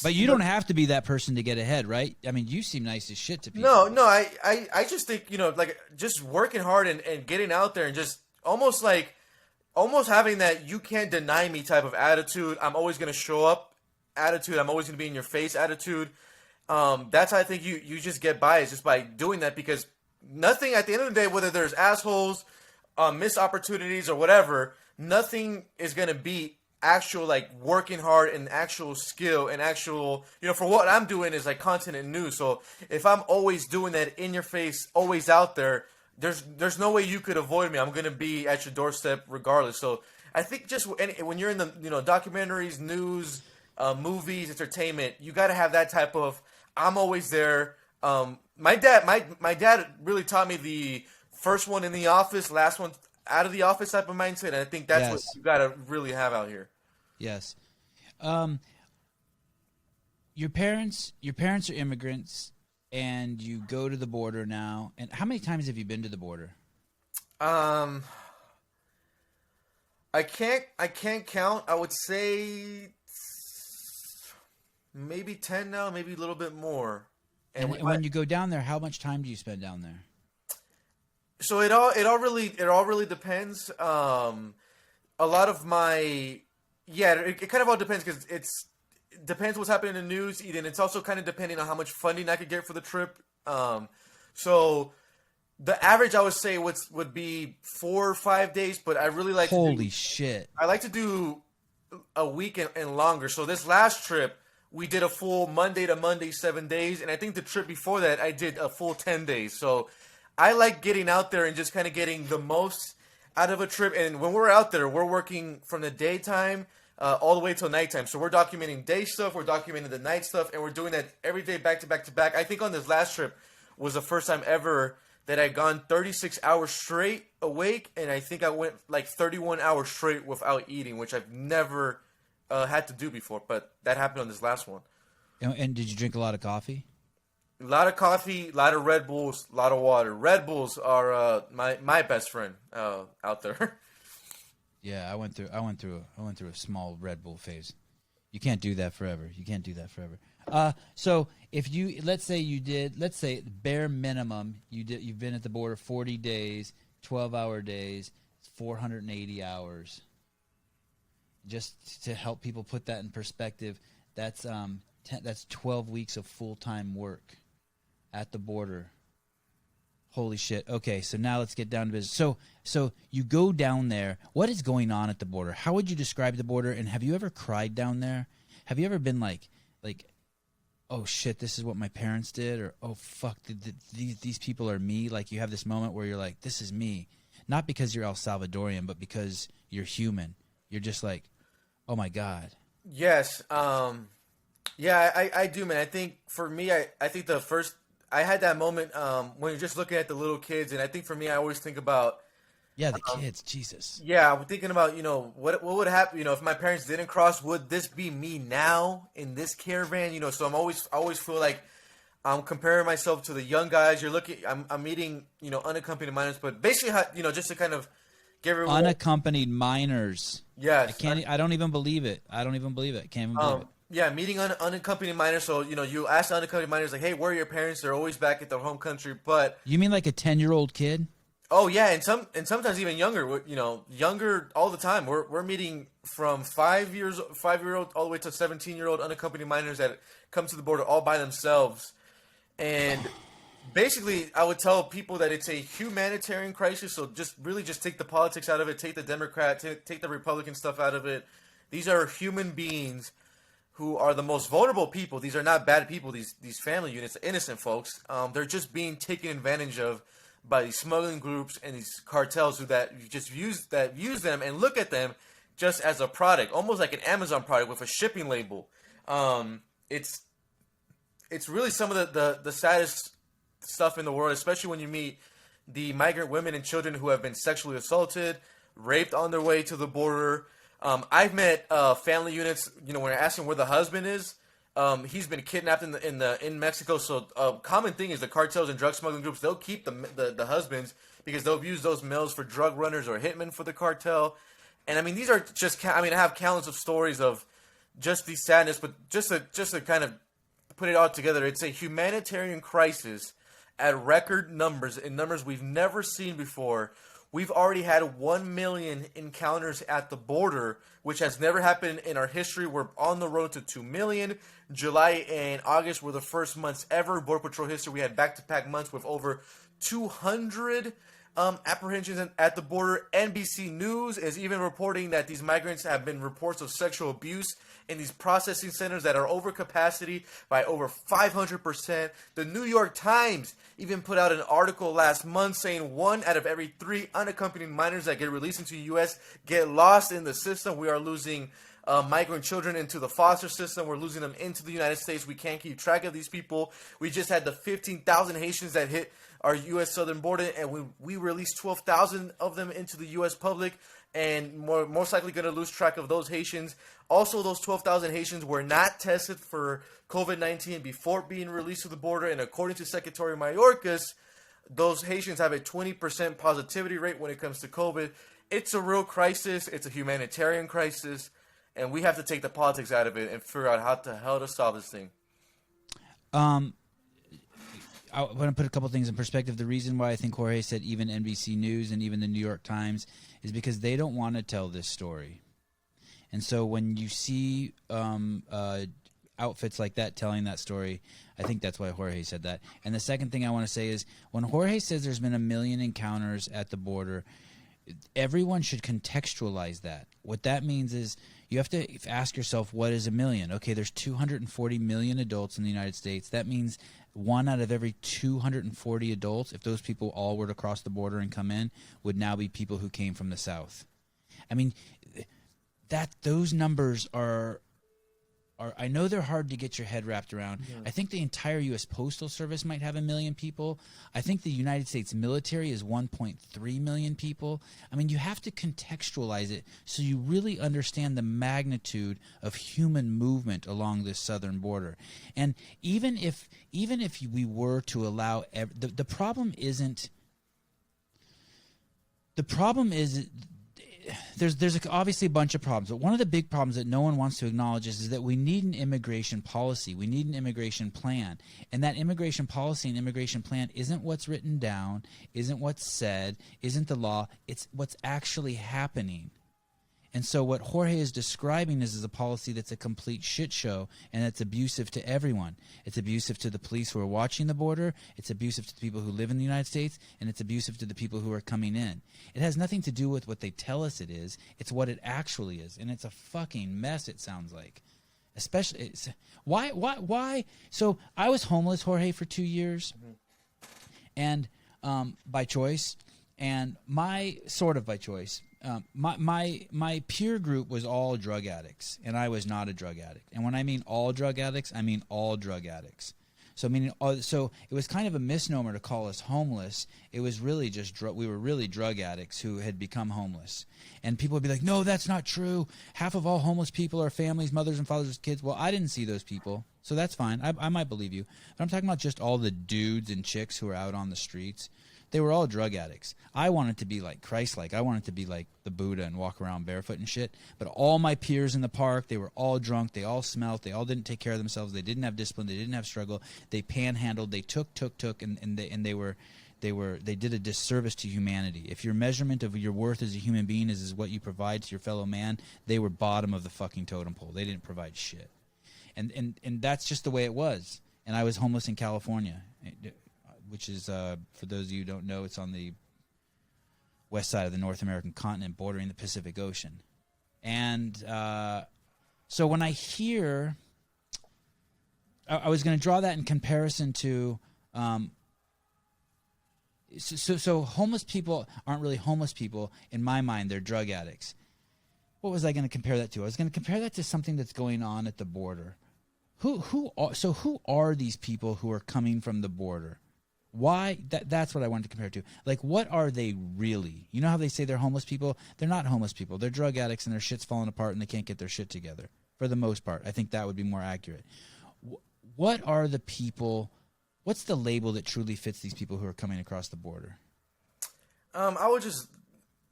But you don't have to be that person to get ahead, right? I mean, you seem nice as shit to people. No, I just think, like just working hard and getting out there and just almost having that you can't deny me type of attitude. I'm always going to show up attitude. I'm always going to be in your face attitude. That's how I think you just get by, is just by doing that, because nothing at the end of the day, whether there's assholes, missed opportunities or whatever, nothing is going to beat actual like working hard and actual skill and actual, for what I'm doing is like content and news. So if I'm always doing that in your face, always out there, there's no way you could avoid me. I'm going to be at your doorstep regardless. So I think just when you're in the, documentaries, news, movies, entertainment, you got to have that type of, I'm always there. My dad really taught me the first one in the office, last one out of the office type of mindset. And I think that's what you got to really have out here. Yes. Your parents are immigrants, and you go to the border now. And how many times have you been to the border? I can't count. I would say maybe 10 now, maybe a little bit more. And when you go down there, how much time do you spend down there? So it all really depends. A lot of my it kind of all depends, because it depends what's happening in the news. And it's also kind of depending on how much funding I could get for the trip. So the average I would say would be 4 or 5 days, but I really like Holy shit. I like to do a week and longer. So this last trip, we did a full Monday to Monday, 7 days. And I think the trip before that, I did a full 10 days. So I like getting out there and just kind of getting the most out of a trip. And when we're out there, we're working from the daytime all the way till nighttime. So we're documenting day stuff, we're documenting the night stuff, and we're doing that every day back to back to back. I think on this last trip was the first time ever that I'd gone 36 hours straight awake. And I think I went like 31 hours straight without eating, which I've never had to do before, but that happened on this last one. And did you drink a lot of coffee? A lot of coffee, a lot of Red Bulls, a lot of water. Red Bulls are my best friend out there. Yeah, I went through a small Red Bull phase. You can't do that forever. So if you let's say bare minimum you've been at the border 40 days, 12-hour days, 480 hours. Just to help people put that in perspective, that's 12 weeks of full-time work at the border. Holy shit. Okay, so now let's get down to business. So you go down there. What is going on at the border? How would you describe the border? And have you ever cried down there? Have you ever been like, oh shit, this is what my parents did? Or, oh fuck, these people are me? Like you have this moment where you're like, this is me. Not because you're El Salvadorian, but because you're human. You're just like, oh my God. Yes. Yeah, I do, man. I think for me, I think I had that moment when you're just looking at the little kids, and I think for me, I always think about the kids, Jesus. Yeah, I'm thinking about what would happen if my parents didn't cross. Would this be me now in this caravan? So I'm always feel like I'm comparing myself to the young guys. I'm meeting unaccompanied minors, but basically just to kind of give everyone unaccompanied minors. Yes, I don't even believe it. Can't even believe it. Yeah, meeting unaccompanied minors. So, you ask the unaccompanied minors, like, hey, where are your parents? They're always back at their home country. But you mean like a 10-year-old kid? Oh, yeah, and sometimes even younger. Younger all the time. We're meeting from 5-year-old all the way to 17-year-old unaccompanied minors that come to the border all by themselves. And basically, I would tell people that it's a humanitarian crisis. So just take the politics out of it. Take the Democrat, take the Republican stuff out of it. These are human beings who are the most vulnerable people. These are not bad people. These family units, innocent folks. They're just being taken advantage of by these smuggling groups and these cartels that just use them and look at them just as a product, almost like an Amazon product with a shipping label. It's really some of the saddest stuff in the world, especially when you meet the migrant women and children who have been sexually assaulted, raped on their way to the border. I've met family units. You know, when I ask them where the husband is, he's been kidnapped in Mexico. So a common thing is the cartels and drug smuggling groups, they'll keep the husbands because they'll use those males for drug runners or hitmen for the cartel. And I mean, these are just I have countless of stories of just the sadness, but just to kind of put it all together, it's a humanitarian crisis at record numbers, in numbers we've never seen before. We've already had 1 million encounters at the border, which has never happened in our history. We're on the road to 2 million. July and August were the first months ever. Border Patrol history, we had back-to-back months with over 200 apprehensions at the border. NBC News is even reporting that these migrants have been reports of sexual abuse in these processing centers that are over capacity by over 500%. The New York Times even put out an article last month saying 1 out of every 3 unaccompanied minors that get released into the U.S. get lost in the system. We are losing migrant children into the foster system. We're losing them into the United States. We can't keep track of these people. We just had the 15,000 Haitians that hit our U.S. southern border, and we released 12,000 of them into the U.S. public, and most likely going to lose track of those Haitians. Also, those 12,000 Haitians were not tested for COVID-19 before being released to the border, and according to Secretary Mayorkas, those Haitians have a 20% positivity rate when it comes to COVID. It's a real crisis. It's a humanitarian crisis, and we have to take the politics out of it and figure out how the hell to solve this thing. I want to put a couple things in perspective. The reason why I think Jorge said even NBC News and even the New York Times is because they don't want to tell this story. And so when you see outfits like that telling that story, I think that's why Jorge said that. And the second thing I want to say is when Jorge says there's been 1 million encounters at the border, everyone should contextualize that. What that means is you have to ask yourself, what is 1 million? Okay, there's 240 million adults in the United States. That means 1 out of every 240 adults, if those people all were to cross the border and come in, would now be people who came from the South. I mean, those numbers are I know they're hard to get your head wrapped around. Yeah. I think the entire U.S. Postal Service might have 1 million people. I think the United States military is 1.3 million people. I mean, you have to contextualize it so you really understand the magnitude of human movement along this southern border. And even if we were to allow the problem isn't the problem is there's obviously a bunch of problems, but one of the big problems that no one wants to acknowledge is that we need an immigration policy. We need an immigration plan. And that immigration policy and immigration plan isn't what's written down, isn't what's said, isn't the law. It's what's actually happening. And so what Jorge is describing is a policy that's a complete shit show, and it's abusive to everyone. It's abusive to the police who are watching the border, it's abusive to the people who live in the United States, and it's abusive to the people who are coming in. It has nothing to do with what they tell us it is, it's what it actually is, and it's a fucking mess, it sounds like. Especially, why? So I was homeless, Jorge, for 2 years, and by choice, and by choice. My peer group was all drug addicts, and I was not a drug addict. And when I mean all drug addicts, I mean all drug addicts. So it was kind of a misnomer to call us homeless. It was really just we were really drug addicts who had become homeless. And people would be like, "No, that's not true. Half of all homeless people are families, mothers and fathers with kids." Well, I didn't see those people, so that's fine. I might believe you. But I'm talking about just all the dudes and chicks who are out on the streets. They were all drug addicts. I wanted to be like Christ-like. I wanted to be like the Buddha and walk around barefoot and shit. But all my peers in the park, they were all drunk. They all smelt. They all didn't take care of themselves. They didn't have discipline. They didn't have struggle. They panhandled. They took, and they did a disservice to humanity. If your measurement of your worth as a human being is what you provide to your fellow man, they were bottom of the fucking totem pole. They didn't provide shit. And that's just the way it was. And I was homeless in California, which is, for those of you who don't know, it's on the west side of the North American continent bordering the Pacific Ocean. And so when I hear, I was going to draw that in comparison to, so homeless people aren't really homeless people. In my mind, they're drug addicts. What was I going to compare that to? I was going to compare that to something that's going on at the border. Who are these people who are coming from the border? Why? That's what I wanted to compare it to. Like, what are they really? You know how they say they're homeless people? They're not homeless people. They're drug addicts, and their shit's falling apart, and they can't get their shit together. For the most part, I think that would be more accurate. What are the people? What's the label that truly fits these people who are coming across the border? I would just,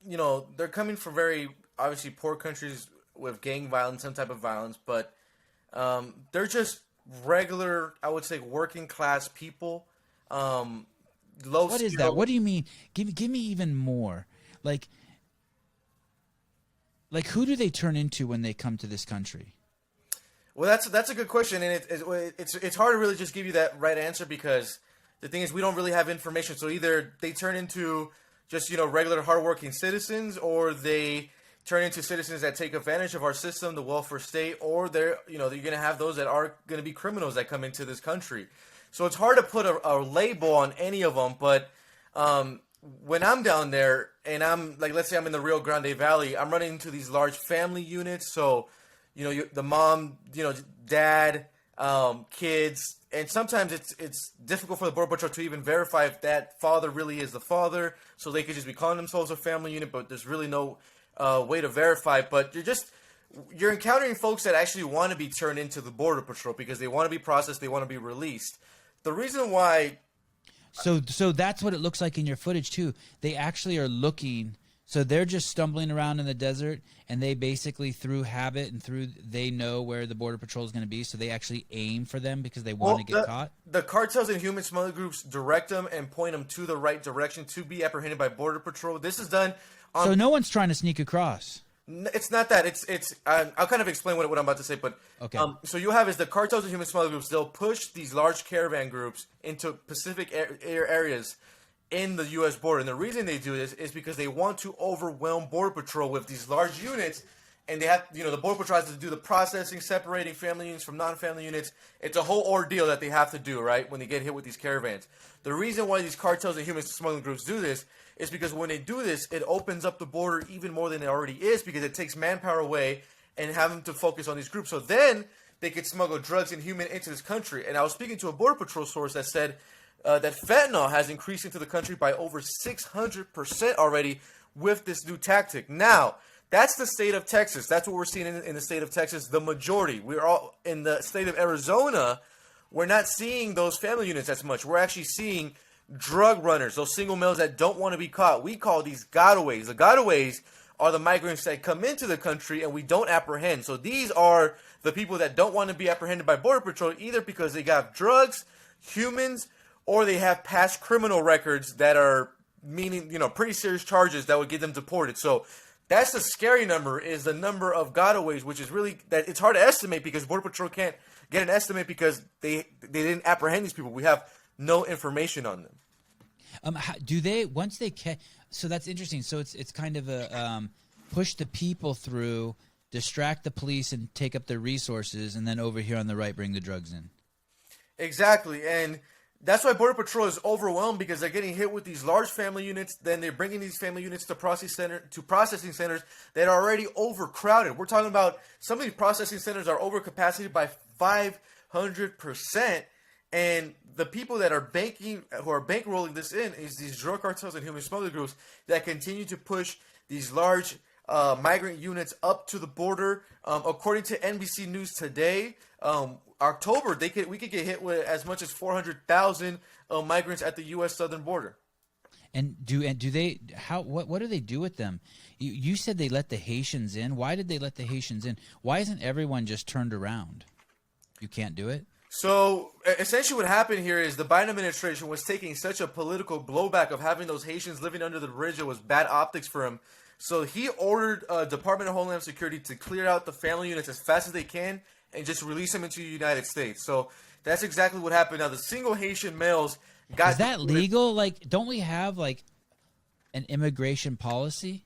they're coming from very obviously poor countries with gang violence, some type of violence, but they're just regular, I would say, working class people. What is that? What do you mean? Give me even more. Like who do they turn into when they come to this country? Well, that's a good question, and it's hard to really just give you that right answer because the thing is we don't really have information. So either they turn into just regular hardworking citizens, or they turn into citizens that take advantage of our system, the welfare state, or they're going to have those that are going to be criminals that come into this country. So it's hard to put a label on any of them, but when I'm down there and I'm like, let's say I'm in the Rio Grande Valley, I'm running into these large family units. So, the mom, dad, kids, and sometimes it's difficult for the Border Patrol to even verify if that father really is the father. So they could just be calling themselves a family unit, but there's really no way to verify. But you're encountering folks that actually want to be turned into the Border Patrol because they want to be processed, they want to be released. The reason why... So that's what it looks like in your footage, too. They actually are looking... So they're just stumbling around in the desert, and they basically, through habit and they know where the Border Patrol is going to be, so they actually aim for them because they want to get caught? The cartels and human smuggling groups direct them and point them to the right direction to be apprehended by Border Patrol. This is done... So no one's trying to sneak across? It's not that. I'll kind of explain what I'm about to say, but okay. So you have is the cartels and human smuggling groups. They'll push these large caravan groups into Pacific areas in the U.S. border, and the reason they do this is because they want to overwhelm Border Patrol with these large units, and they have, the Border Patrol has to do the processing, separating family units from non-family units. It's a whole ordeal that they have to do, right, when they get hit with these caravans. The reason why these cartels and human smuggling groups do this is because when they do this, it opens up the border even more than it already is because it takes manpower away and have them to focus on these groups. So then they could smuggle drugs and human into this country. And I was speaking to a Border Patrol source that said that fentanyl has increased into the country by over 600% already with this new tactic. Now, that's the state of Texas. That's what we're seeing in the state of Texas, the majority. We're all in the state of Arizona. We're not seeing those family units as much. We're actually seeing drug runners, those single males that don't want to be caught. We call these gotaways. The gotaways are the migrants that come into the country and we don't apprehend. So these are the people that don't want to be apprehended by Border Patrol either because they got drugs, humans, or they have past criminal records that are meaning, pretty serious charges that would get them deported. So that's the scary number, is the number of gotaways, which is really that it's hard to estimate because Border Patrol can't get an estimate because they didn't apprehend these people. We have no information on them. Do they once they so that's interesting. So it's kind of a push the people through, distract the police, and take up their resources, and then over here on the right bring the drugs in. Exactly, and that's why Border Patrol is overwhelmed because they're getting hit with these large family units. Then they're bringing these family units to processing centers that are already overcrowded. We're talking about some of these processing centers are over capacity by 500%. And the people that are who are bankrolling this in is these drug cartels and human smuggling groups that continue to push these large migrant units up to the border. According to NBC News today, October we could get hit with as much as 400,000 migrants at the U.S. southern border. And do they what do they do with them? You said they let the Haitians in. Why did they let the Haitians in? Why isn't everyone just turned around? You can't do it? So essentially what happened here is the Biden administration was taking such a political blowback of having those Haitians living under the bridge. It was bad optics for him. So he ordered Department of Homeland Security to clear out the family units as fast as they can and just release them into the United States. So that's exactly what happened. Now, the single Haitian males got... Is that legal? Like, don't we have, like, an immigration policy?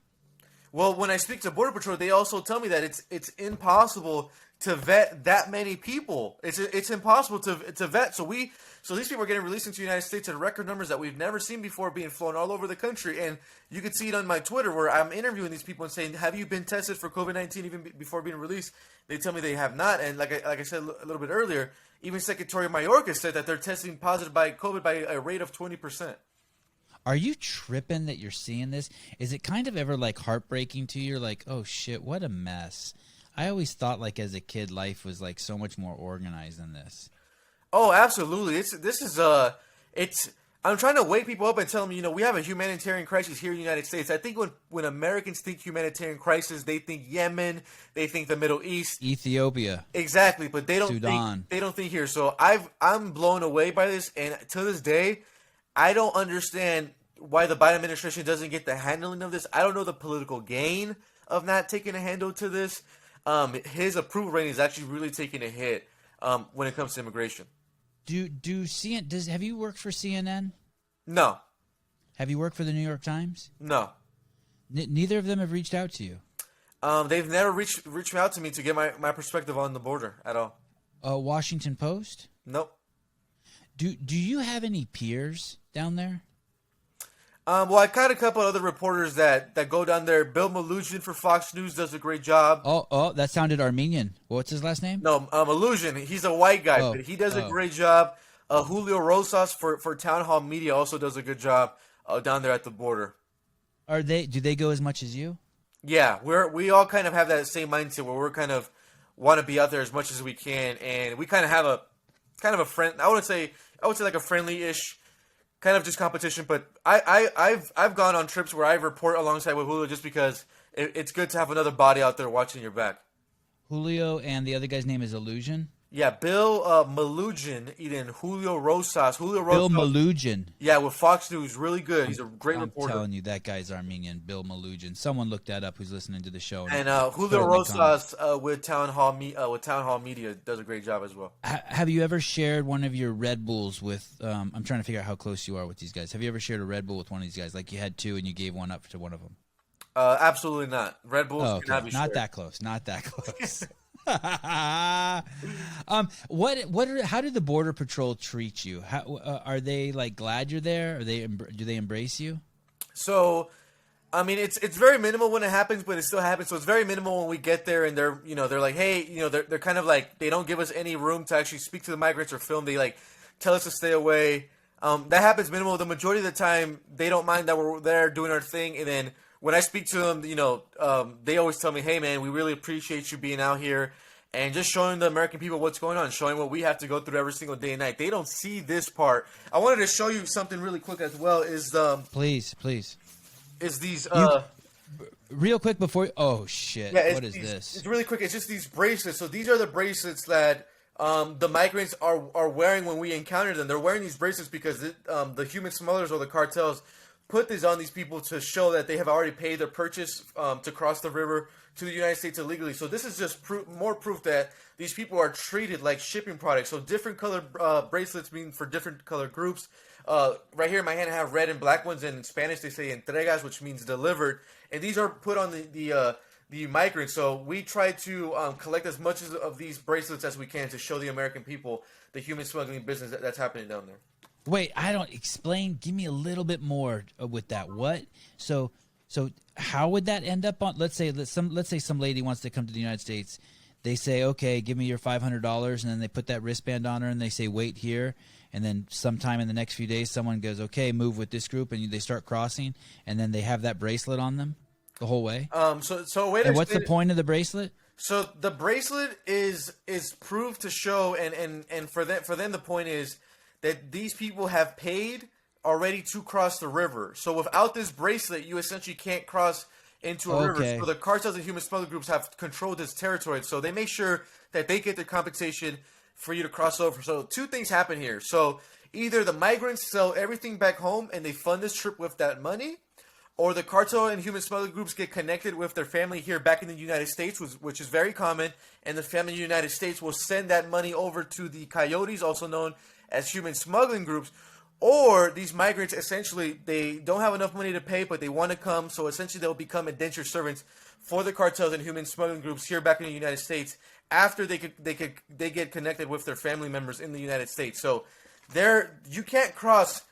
Well, when I speak to Border Patrol, they also tell me that it's impossible to vet that many people. It's impossible to vet. So these people are getting released into the United States at record numbers that we've never seen before, being flown all over the country. And you can see it on my Twitter where I'm interviewing these people and saying, "Have you been tested for COVID-19 even before being released?" They tell me they have not. And like I said a little bit earlier, even Secretary Mayorkas said that they're testing positive by COVID by a rate of 20%. Are you tripping that you're seeing this? Is it kind of ever like heartbreaking to you? You're like, oh shit, what a mess. I always thought like as a kid, life was like so much more organized than this. Oh, absolutely. I'm trying to wake people up and tell them, we have a humanitarian crisis here in the United States. I think when Americans think humanitarian crisis, they think Yemen, they think the Middle East, Ethiopia. Exactly, but they don't Sudan. think here. So I'm blown away by this, and to this day, I don't understand why the Biden administration doesn't get the handling of this. I don't know the political gain of not taking a handle to this. His approval rating is actually really taking a hit when it comes to immigration. Have you worked for CNN? No. Have you worked for the New York Times? No. Neither of them have reached out to you. They've never reached out to me to get my perspective on the border at all. Washington Post? Nope. Do you have any peers down there? Well, I caught a couple other reporters that go down there. Bill Malugin for Fox News does a great job. Oh, that sounded Armenian. What's his last name? No, Malugin. He's a white guy, but he does a great job. Julio Rosas for Town Hall Media also does a good job down there at the border. Do they go as much as you? Yeah, we all kind of have that same mindset where we're kind of want to be out there as much as we can, and we kind of have a friend. I would say like a friendly-ish kind of just competition. But I've gone on trips where I report alongside with Julio just because it's good to have another body out there watching your back. Julio and the other guy's name is Illusion. Yeah, Bill Malugin, and Julio Rosas. Bill Malugin. Yeah, with Fox News, really good. He's a great reporter. I'm telling you, that guy's Armenian. Bill Malugin. Someone look that up who's listening to the show. And Julio Rosas with Town Hall Media does a great job as well. Have you ever shared one of your Red Bulls with? I'm trying to figure out how close you are with these guys. Have you ever shared a Red Bull with one of these guys? Like you had two and you gave one up to one of them. Absolutely not. Red Bulls cannot be shared. Not that close. Not that close. How did the Border Patrol treat you? How are they like glad you're there? Do they embrace you? So, I mean, it's very minimal when it happens, but it still happens. So it's very minimal when we get there, and they're like, hey, they're kind of like they don't give us any room to actually speak to the migrants or film. They like tell us to stay away. That happens minimal. The majority of the time, they don't mind that we're there doing our thing, and then when I speak to them, they always tell me, hey, man, we really appreciate you being out here and just showing the American people what's going on, showing what we have to go through every single day and night. They don't see this part. I wanted to show you something really quick as well. Please. Is these... real quick before... Oh, shit. Yeah, what is this? It's really quick. It's just these bracelets. So these are the bracelets that the migrants are wearing when we encounter them. They're wearing these bracelets because the human smugglers or the cartels put these on these people to show that they have already paid their purchase to cross the river to the United States illegally. So this is just more proof that these people are treated like shipping products. So different colored bracelets mean for different color groups. Right here in my hand I have red and black ones, and in Spanish they say entregas, which means delivered. And these are put on the migrants. So we try to collect as much of these bracelets as we can to show the American people the human smuggling business that's happening down there. Wait, I don't explain. Give me a little bit more with that. What? So how would that end up on? Let's say some lady wants to come to the United States. They say, okay, give me your $500, and then they put that wristband on her, and they say, wait here. And then sometime in the next few days, someone goes, okay, move with this group, and they start crossing, and then they have that bracelet on them the whole way. So wait. And what's the point of the bracelet? So the bracelet is proof to show, and for them the point is that these people have paid already to cross the river. So without this bracelet, you essentially can't cross into a river. So the cartels and human smuggling groups have controlled this territory. So they make sure that they get their compensation for you to cross over. So two things happen here. So either the migrants sell everything back home and they fund this trip with that money, or the cartel and human smuggling groups get connected with their family here back in the United States, which is very common, and the family in the United States will send that money over to the coyotes, also known as human smuggling groups. Or these migrants, essentially, they don't have enough money to pay, but they want to come, so essentially they'll become indentured servants for the cartels and human smuggling groups here back in the United States after they get connected with their family members in the United States. So you can't cross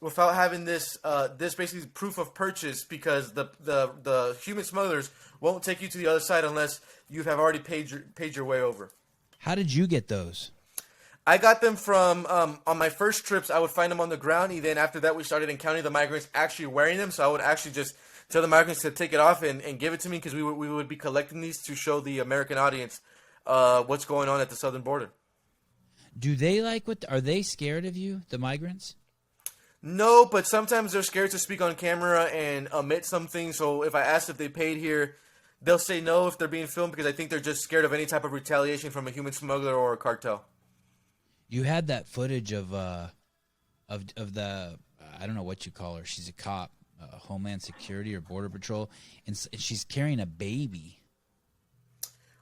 without having this basically proof of purchase, because the human smugglers won't take you to the other side unless you have already paid your way over. How did you get those? I got them from on my first trips. I would find them on the ground, and then after that, we started encountering the migrants actually wearing them. So I would actually just tell the migrants to take it off and give it to me because we would be collecting these to show the American audience what's going on at the southern border. Do they are they scared of you, the migrants? No, but sometimes they're scared to speak on camera and omit something. So if I ask if they paid here, they'll say no if they're being filmed because I think they're just scared of any type of retaliation from a human smuggler or a cartel. You had that footage of the I don't know what you call her. She's a cop, Homeland Security or Border Patrol, and she's carrying a baby.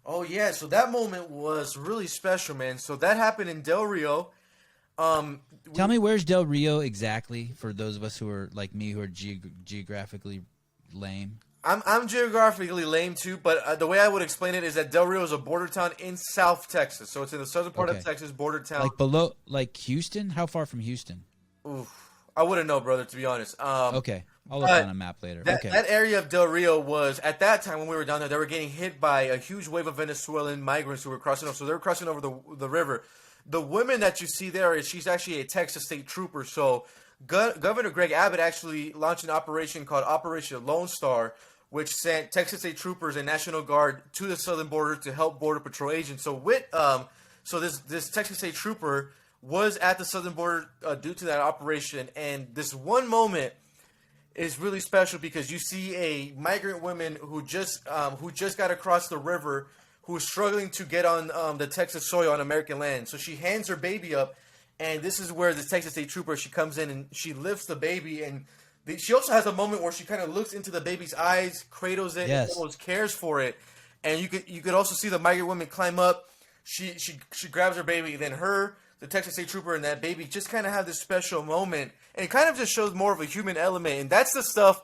Oh yeah, so that moment was really special, man. So that happened in Del Rio. Tell me, where's Del Rio exactly for those of us who are like me who are geographically lame? I'm geographically lame too, but the way I would explain it is that Del Rio is a border town in South Texas. So it's in the southern part of Texas, border town. Like below, like Houston? How far from Houston? Oof, I wouldn't know, brother, to be honest. Okay, I'll look on a map later. That area of Del Rio was, at that time when we were down there, they were getting hit by a huge wave of Venezuelan migrants who were crossing over. So they were crossing over the river. The woman that you see there she's actually a Texas state trooper. So Governor Greg Abbott actually launched an operation called Operation Lone Star, which sent Texas state troopers and National Guard to the southern border to help Border Patrol agents. So this Texas state trooper was at the southern border due to that operation, and this one moment is really special because you see a migrant woman who just got across the river, who is struggling to get on the Texas soil on American land. So she hands her baby up, and this is where the Texas state trooper, she comes in and she lifts the baby, and she also has a moment where she kind of looks into the baby's eyes, cradles it, and almost cares for it. And you could also see the migrant woman climb up. She grabs her baby, then the Texas state trooper, and that baby just kind of have this special moment, and it kind of just shows more of a human element. And that's the stuff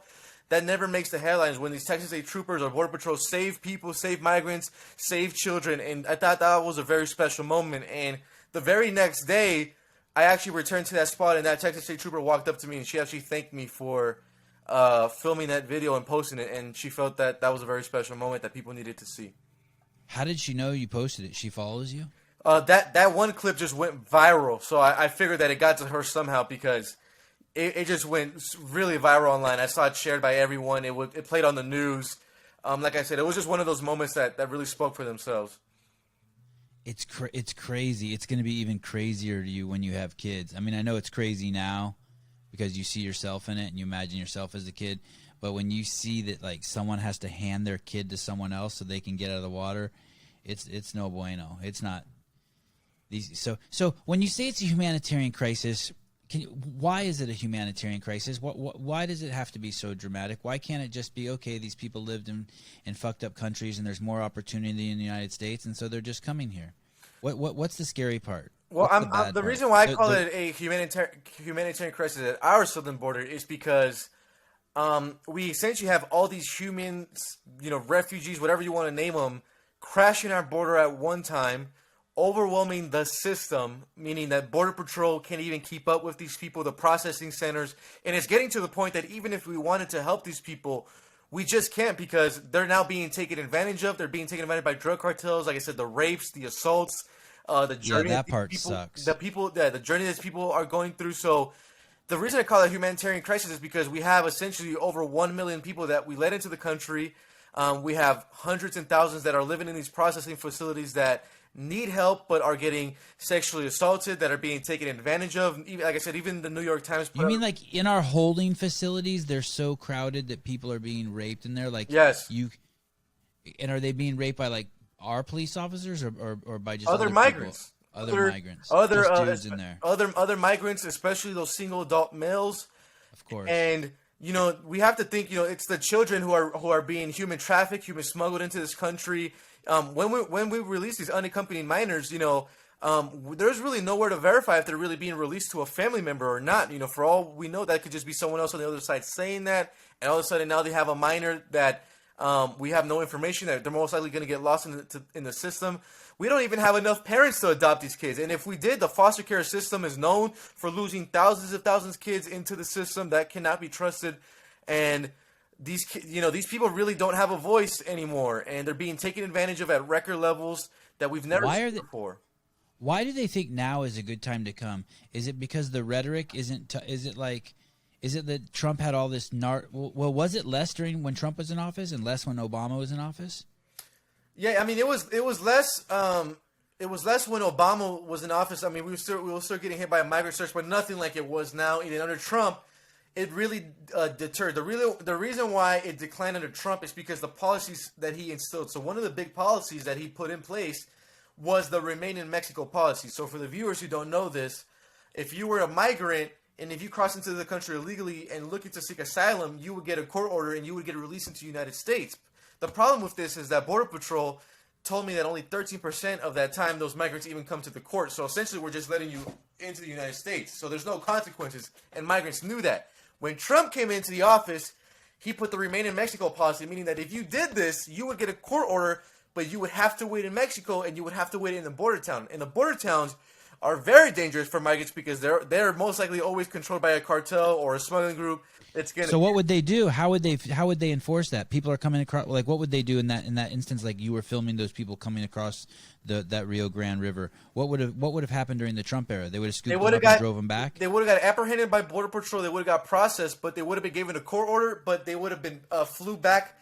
that never makes the headlines, when these Texas state troopers or Border Patrol save people, save migrants, save children. And I thought that was a very special moment. And the very next day, I actually returned to that spot, and that Texas state trooper walked up to me, and she actually thanked me for filming that video and posting it. And she felt that was a very special moment that people needed to see. How did she know you posted it? She follows you? That one clip just went viral, so I figured that it got to her somehow because it just went really viral online. I saw it shared by everyone. It played on the news. Like I said, it was just one of those moments that really spoke for themselves. It's crazy. It's going to be even crazier to you when you have kids. I mean, I know it's crazy now because you see yourself in it and you imagine yourself as a kid. But when you see that like someone has to hand their kid to someone else so they can get out of the water, it's no bueno. It's not. So when you say it's a humanitarian crisis, why is it a humanitarian crisis? Why does it have to be so dramatic? Why can't it just be, okay, these people lived in fucked up countries and there's more opportunity in the United States, and so they're just coming here? What's the scary part? Well, the reason why I call it a humanitarian crisis at our southern border is because we essentially have all these humans, refugees, whatever you want to name them, crashing our border at one time, overwhelming the system, meaning that Border Patrol can't even keep up with these people, the processing centers, and it's getting to the point that even if we wanted to help these people, we just can't because they're now being taken advantage of. They're being taken advantage by drug cartels, like I said, the rapes, the assaults, the journey that part sucks. The journey that people are going through. So the reason I call it a humanitarian crisis is because we have essentially over 1 million people that we let into the country. We have hundreds and thousands that are living in these processing facilities that need help but are getting sexually assaulted, that are being taken advantage of. Even, like I said, even the New York Times. You mean like in our holding facilities, they're so crowded that people are being raped in there? Like, yes. And are they being raped by like our police officers or by just other migrants? Other migrants. Other dudes in there. Other migrants, especially those single adult males. Of course. And we have to think. It's the children who are being human trafficked, human smuggled into this country. When we release these unaccompanied minors, there's really nowhere to verify if they're really being released to a family member or not. For all we know, that could just be someone else on the other side saying that, and all of a sudden now they have a minor that we have no information that they're most likely going to get lost in the system. We don't even have enough parents to adopt these kids, and if we did, the foster care system is known for losing thousands of kids into the system that cannot be trusted, and these people really don't have a voice anymore, and they're being taken advantage of at record levels that we've never seen before. Why do they think now is a good time to come? Is it because the rhetoric isn't? Is it that Trump had all this Well, was it less during when Trump was in office and less when Obama was in office? Yeah, I mean, it was less. It was less when Obama was in office. I mean, we were still getting hit by a migrant surge, but nothing like it was now. Even under Trump, it really deterred. The reason why it declined under Trump is because the policies that he instilled. So one of the big policies that he put in place was the Remain in Mexico policy. So for the viewers who don't know this, if you were a migrant and if you crossed into the country illegally and looking to seek asylum, you would get a court order and you would get released into the United States. The problem with this is that Border Patrol told me that only 13% of that time those migrants even come to the court. So essentially we're just letting you into the United States. So there's no consequences. And migrants knew that. When Trump came into the office, he put the Remain in Mexico policy, meaning that if you did this, you would get a court order, but you would have to wait in Mexico and you would have to wait in the border town. And the border towns are very dangerous for migrants because they're most likely always controlled by a cartel or a smuggling group. So what would they do? How would they enforce that? People are coming across. Like, what would they do in that instance? Like, you were filming those people coming across that Rio Grande River. What would have happened during the Trump era? They would have scooped them up and drove them back. They would have got apprehended by Border Patrol. They would have got processed, but they would have been given a court order. But they would have been flew back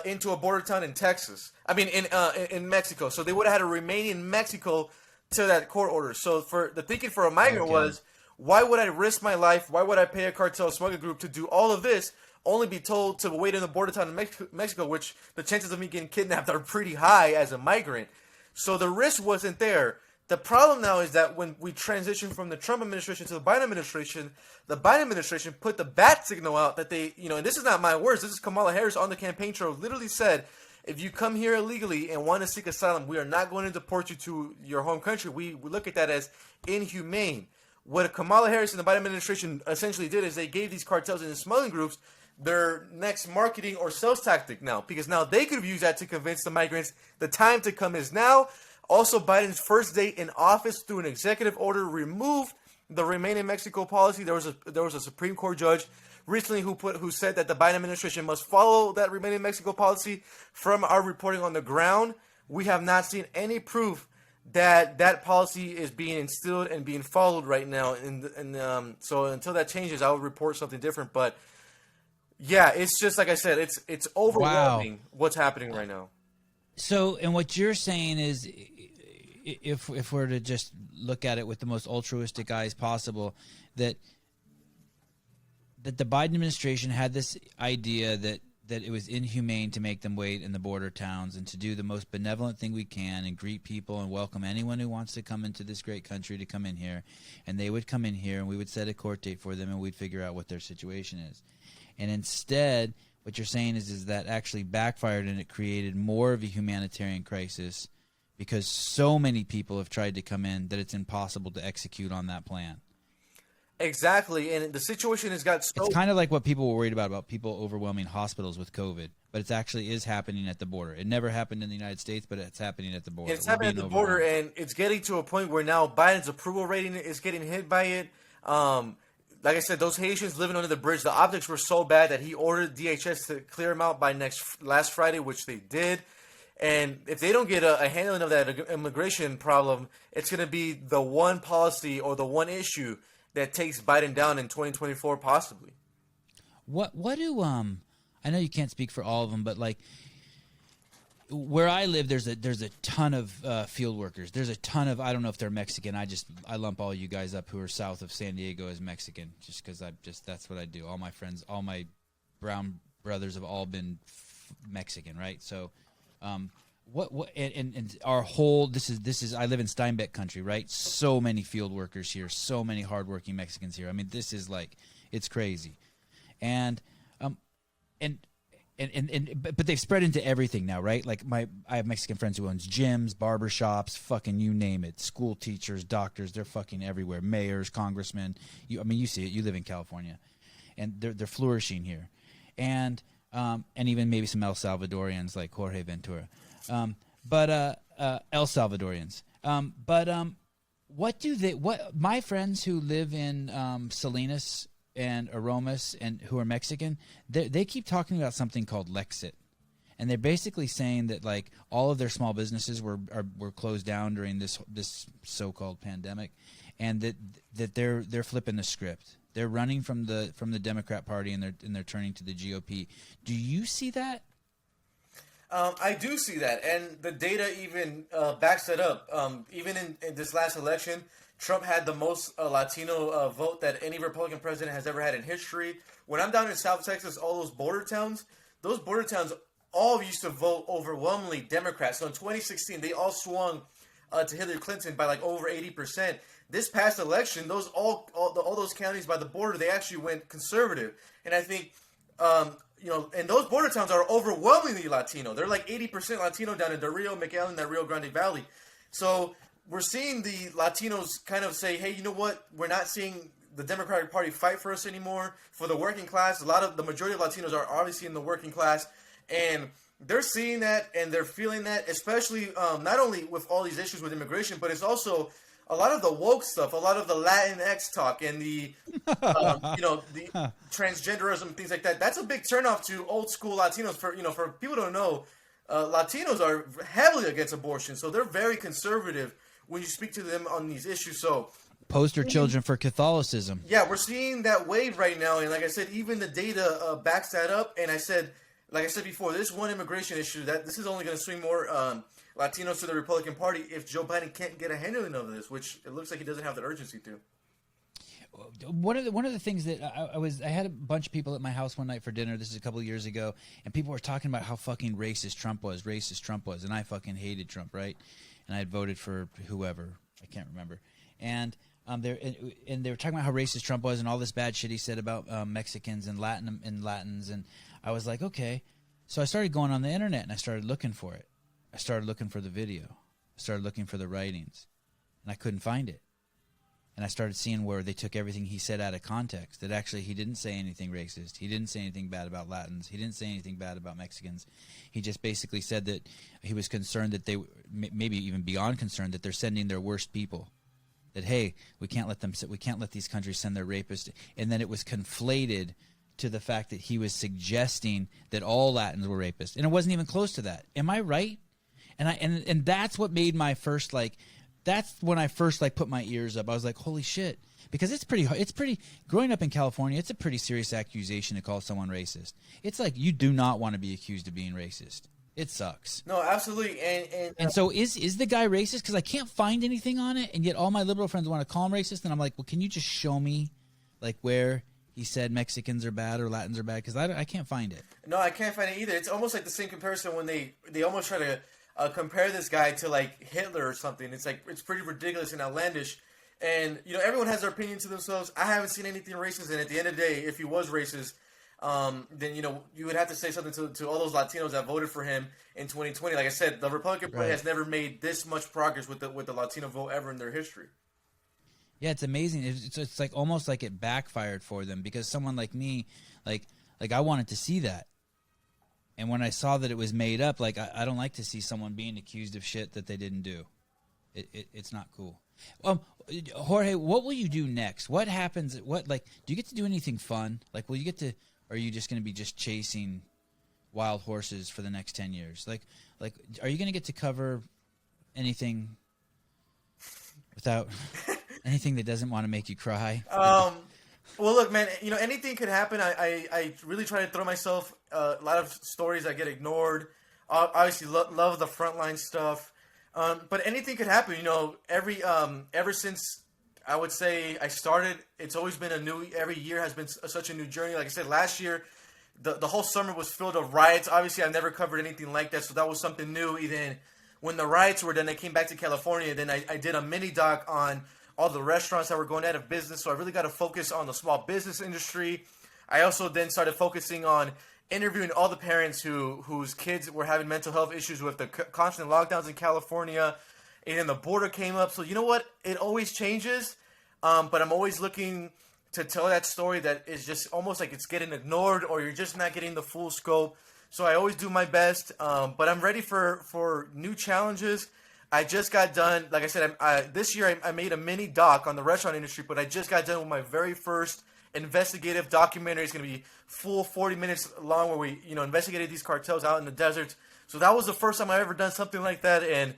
into a border town in Texas. I mean, in Mexico. So they would have had to remain in Mexico till that court order. So for the thinking for a migrant was, why would I risk my life? Why would I pay a cartel smuggling group to do all of this, only be told to wait in the border town in Mexico, which the chances of me getting kidnapped are pretty high as a migrant. So the risk wasn't there. The problem now is that when we transition from the Trump administration to the Biden administration put the bat signal out that they, and this is not my words, this is Kamala Harris on the campaign trail, literally said, if you come here illegally and want to seek asylum, we are not going to deport you to your home country. We look at that as inhumane. What Kamala Harris and the Biden administration essentially did is they gave these cartels and the smuggling groups their next marketing or sales tactic now, because now they could use that to convince the migrants the time to come is now. Also, Biden's first day in office through an executive order removed the Remain in Mexico policy. There was a Supreme Court judge recently who said that the Biden administration must follow that Remain in Mexico policy. From our reporting on the ground, we have not seen any proof that policy is being instilled and being followed right now. And so until that changes, I will report something different. But yeah, it's just like I said, it's overwhelming what's happening right now. So, and what you're saying is, if we're to just look at it with the most altruistic eyes possible, that the Biden administration had this idea that it was inhumane to make them wait in the border towns and to do the most benevolent thing we can and greet people and welcome anyone who wants to come into this great country to come in here. And they would come in here and we would set a court date for them and we'd figure out what their situation is. And instead, what you're saying is that actually backfired and it created more of a humanitarian crisis because so many people have tried to come in that it's impossible to execute on that plan. Exactly, and the situation has got so... It's kind of like what people were worried about people overwhelming hospitals with COVID, but it actually is happening at the border. It never happened in the United States, but it's happening at the border. It's happening at the border, and it's getting to a point where now Biden's approval rating is getting hit by it. Like I said, those Haitians living under the bridge, the optics were so bad that he ordered DHS to clear them out by last Friday, which they did. And if they don't get a handling of that immigration problem, it's going to be the one policy or the one issue that takes Biden down in 2024, possibly. What do I know you can't speak for all of them, but like where I live, there's a ton of field workers. There's a ton of, I don't know if they're Mexican. I lump all you guys up who are south of San Diego as Mexican, just because that's what I do. All my friends, all my brown brothers have all been Mexican, right? So. And our whole this is I live in Steinbeck country, right? So many field workers here, so many hardworking Mexicans here. I mean, this is like it's crazy, but they've spread into everything now, right? Like I have Mexican friends who owns gyms, barbershops, fucking you name it, school teachers, doctors, they're fucking everywhere, mayors, congressmen. You see it. You live in California, and they're flourishing here, and even maybe some El Salvadorians like Jorge Ventura. But El Salvadorians. What my friends who live in Salinas and Aromas and who are Mexican, they keep talking about something called Lexit. and they're basically saying that like all of their small businesses were closed down during this so-called pandemic, and that they're flipping the script. They're running from the Democrat Party and they're turning to the GOP. Do you see that? I do see that, and the data even backs that up. Even in this last election, Trump had the most Latino vote that any Republican president has ever had in history. When I'm down in South Texas, all those border towns all used to vote overwhelmingly Democrat. So in 2016, they all swung to Hillary Clinton by like over 80%. This past election, all those counties by the border, they actually went conservative. And I think, and those border towns are overwhelmingly Latino. They're like 80% Latino down in Del Rio, McAllen, that Rio Grande Valley. So we're seeing the Latinos kind of say, hey, you know what? We're not seeing the Democratic Party fight for us anymore. For the working class, the majority of Latinos are obviously in the working class. And they're seeing that and they're feeling that, especially not only with all these issues with immigration, but it's also a lot of the woke stuff, a lot of the Latinx talk and the the transgenderism, things like that. That's a big turnoff to old school Latinos. For people who don't know, Latinos are heavily against abortion, so they're very conservative when you speak to them on these issues. So poster children for Catholicism. Yeah, we're seeing that wave right now, and like I said, even the data backs that up. And like I said before, this one immigration issue, that this is only going to swing more Latinos to the Republican Party if Joe Biden can't get a handling of this, which it looks like he doesn't have the urgency to. One of the things that I had a bunch of people at my house one night for dinner. This is a couple of years ago, and people were talking about how fucking racist Trump was, and I fucking hated Trump, right? And I had voted for whoever, I can't remember, and they were talking about how racist Trump was and all this bad shit he said about Mexicans and Latins, and I was like, okay. So I started going on the internet and I started looking for it. I started looking for the video. I started looking for the writings, and I couldn't find it. And I started seeing where they took everything he said out of context, that actually he didn't say anything racist. He didn't say anything bad about Latins. He didn't say anything bad about Mexicans. He just basically said that he was concerned that they, maybe even beyond concerned, that they're sending their worst people. That, hey, we can't let these countries send their rapists. And then it was conflated to the fact that he was suggesting that all Latins were rapists. And it wasn't even close to that. Am I right? And that's what made my first, like, that's when I first like put my ears up. I was like, holy shit. Because it's pretty, growing up in California, it's a pretty serious accusation to call someone racist. It's like, you do not want to be accused of being racist. It sucks. No, absolutely. And so is the guy racist? Because I can't find anything on it, and yet all my liberal friends want to call him racist, and I'm like, well, can you just show me like where he said Mexicans are bad or Latins are bad? Because I can't find it. No, I can't find it either. It's almost like the same comparison when they almost try to compare this guy to like Hitler or something. It's like, it's pretty ridiculous and outlandish. And, everyone has their opinion to themselves. I haven't seen anything racist. And at the end of the day, if he was racist, then, you would have to say something to all those Latinos that voted for him in 2020. Like I said, the Republican Party has never made this much progress with the Latino vote ever in their history. Yeah, it's amazing. It's like almost like it backfired for them, because someone like me, like I wanted to see that. And when I saw that it was made up, like I don't like to see someone being accused of shit that they didn't do. It's not cool. Jorge, what will you do next? What happens? Do you get to do anything fun? Like, will you get to? Or are you just going to be just chasing wild horses for the next 10 years? Like, are you going to get to cover anything without anything that doesn't want to make you cry? Well, look, man, anything could happen. I really try to throw myself a lot of stories that get ignored. Obviously, love the frontline stuff. But anything could happen. Ever since I would say I started, it's always been every year has been such a new journey. Like I said, last year, the whole summer was filled with riots. Obviously, I've never covered anything like that, so that was something new. Then when the riots were done, I came back to California. Then I did a mini doc on all the restaurants that were going out of business. So I really got to focus on the small business industry. I also then started focusing on interviewing all the parents whose kids were having mental health issues with the constant lockdowns in California. And then the border came up. So you know what? It always changes. But I'm always looking to tell that story that is just almost like it's getting ignored, or you're just not getting the full scope. So I always do my best. But I'm ready for new challenges. I just got done, like I said, this year I made a mini doc on the restaurant industry, but I just got done with my very first investigative documentary. It's going to be full 40 minutes long where we, investigated these cartels out in the deserts. So that was the first time I've ever done something like that, and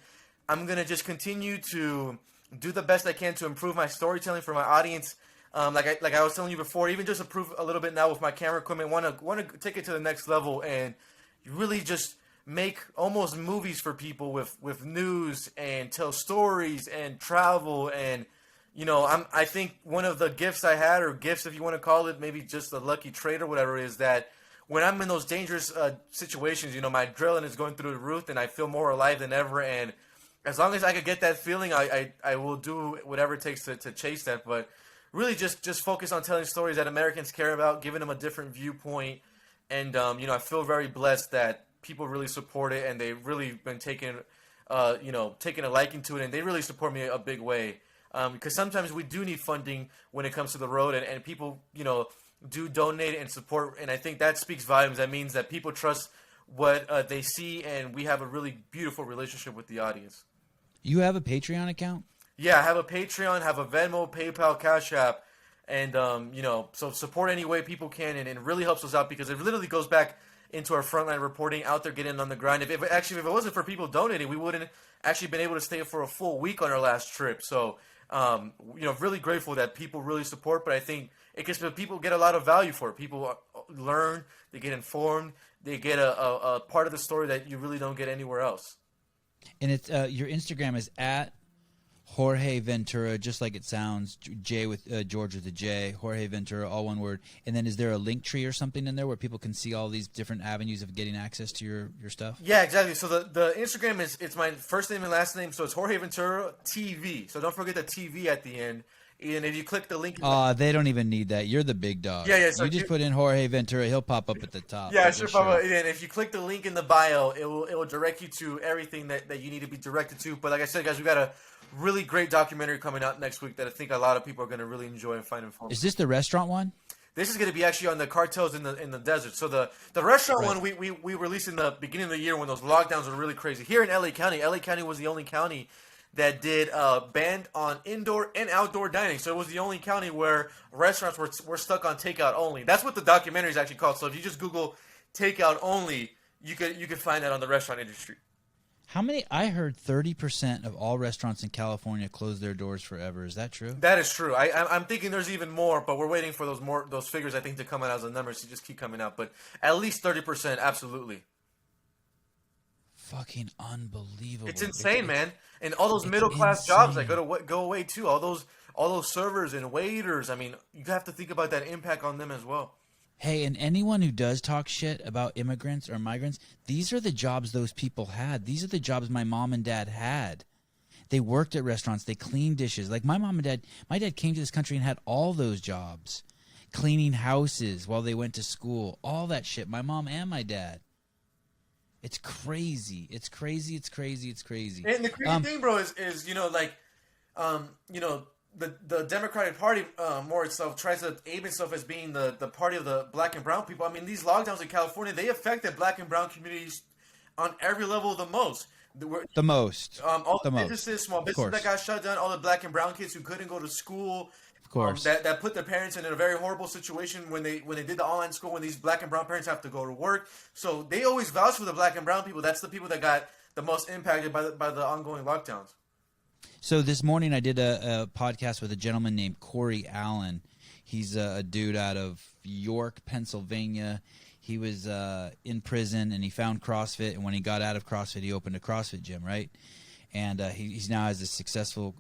I'm going to just continue to do the best I can to improve my storytelling for my audience. Like I was telling you before, even just improve a little bit now with my camera equipment. Want to take it to the next level and really just make almost movies for people with news and tell stories and travel. And I think one of the gifts I had, or gifts if you want to call it, maybe just a lucky trait or whatever, is that when I'm in those dangerous situations, my adrenaline is going through the roof and I feel more alive than ever. And as long as I could get that feeling, I will do whatever it takes to chase that. But really just focus on telling stories that Americans care about, giving them a different viewpoint. And, I feel very blessed that people really support it, and they've really been taking a liking to it, and they really support me a big way. Because sometimes we do need funding when it comes to the road, and people, do donate and support. And I think that speaks volumes. That means that people trust what they see, and we have a really beautiful relationship with the audience. You have a Patreon account? Yeah, I have a Patreon, have a Venmo, PayPal, Cash App, and so support any way people can, and it really helps us out because it literally goes back into our frontline reporting, out there getting on the grind. If it wasn't for people donating, we wouldn't actually been able to stay for a full week on our last trip. So really grateful that people really support, but I think it gets people get a lot of value for it. People learn, they get informed, they get a part of the story that you really don't get anywhere else. And it's your Instagram is at Jorge Ventura, just like it sounds. J with George with a J. Jorge Ventura, all one word. And then is there a link tree or something in there where people can see all these different avenues of getting access to your stuff? Yeah, exactly. So the Instagram it's my first name and last name. So it's Jorge Ventura TV. So don't forget the TV at the end. And if you click the link, they don't even need that. You're the big dog. Yeah. So you just put in Jorge Ventura, he'll pop up at the top. Yeah, sure. Pop up. And if you click the link in the bio, it will direct you to everything that you need to be directed to. But like I said, guys, we got a really great documentary coming out next week that I think a lot of people are going to really enjoy and find informative. Is this the restaurant one? This is going to be actually on the cartels in the desert. So the restaurant one we released in the beginning of the year when those lockdowns were really crazy. Here in LA County, LA County was the only county that did banned on indoor and outdoor dining. So it was the only county where restaurants were stuck on takeout only. That's what the documentary is actually called. So if you just Google takeout only, you could find that on the restaurant industry. How many? I heard 30% of all restaurants in California close their doors forever. Is that true? That is true. I'm thinking there's even more, but we're waiting for those figures, I think, to come out as the numbers to just keep coming out. But at least 30%, absolutely. Fucking unbelievable. It's insane, man. And all those middle class jobs that go away too. All those servers and waiters. I mean, you have to think about that impact on them as well. Hey, and anyone who does talk shit about immigrants or migrants, these are the jobs those people had. These are the jobs my mom and dad had. They worked at restaurants. They cleaned dishes. Like my dad came to this country and had all those jobs. Cleaning houses while they went to school. All that shit. My mom and my dad. It's crazy. It's crazy. It's crazy. It's crazy. And the crazy thing, bro, is the Democratic Party more itself tries to aim itself as being the party of the black and brown people. I mean, these lockdowns in California, they affected black and brown communities on every level the most. All the businesses, small businesses that got shut down, all the black and brown kids who couldn't go to school. Of course. That put their parents in a very horrible situation when they did the online school, when these black and brown parents have to go to work. So they always vouch for the black and brown people. That's the people that got the most impacted by the ongoing lockdowns. So this morning I did a podcast with a gentleman named Corey Allen. He's a dude out of York, Pennsylvania. He was in prison and he found CrossFit. And when he got out of CrossFit, he opened a CrossFit gym, right? And he's now has a successful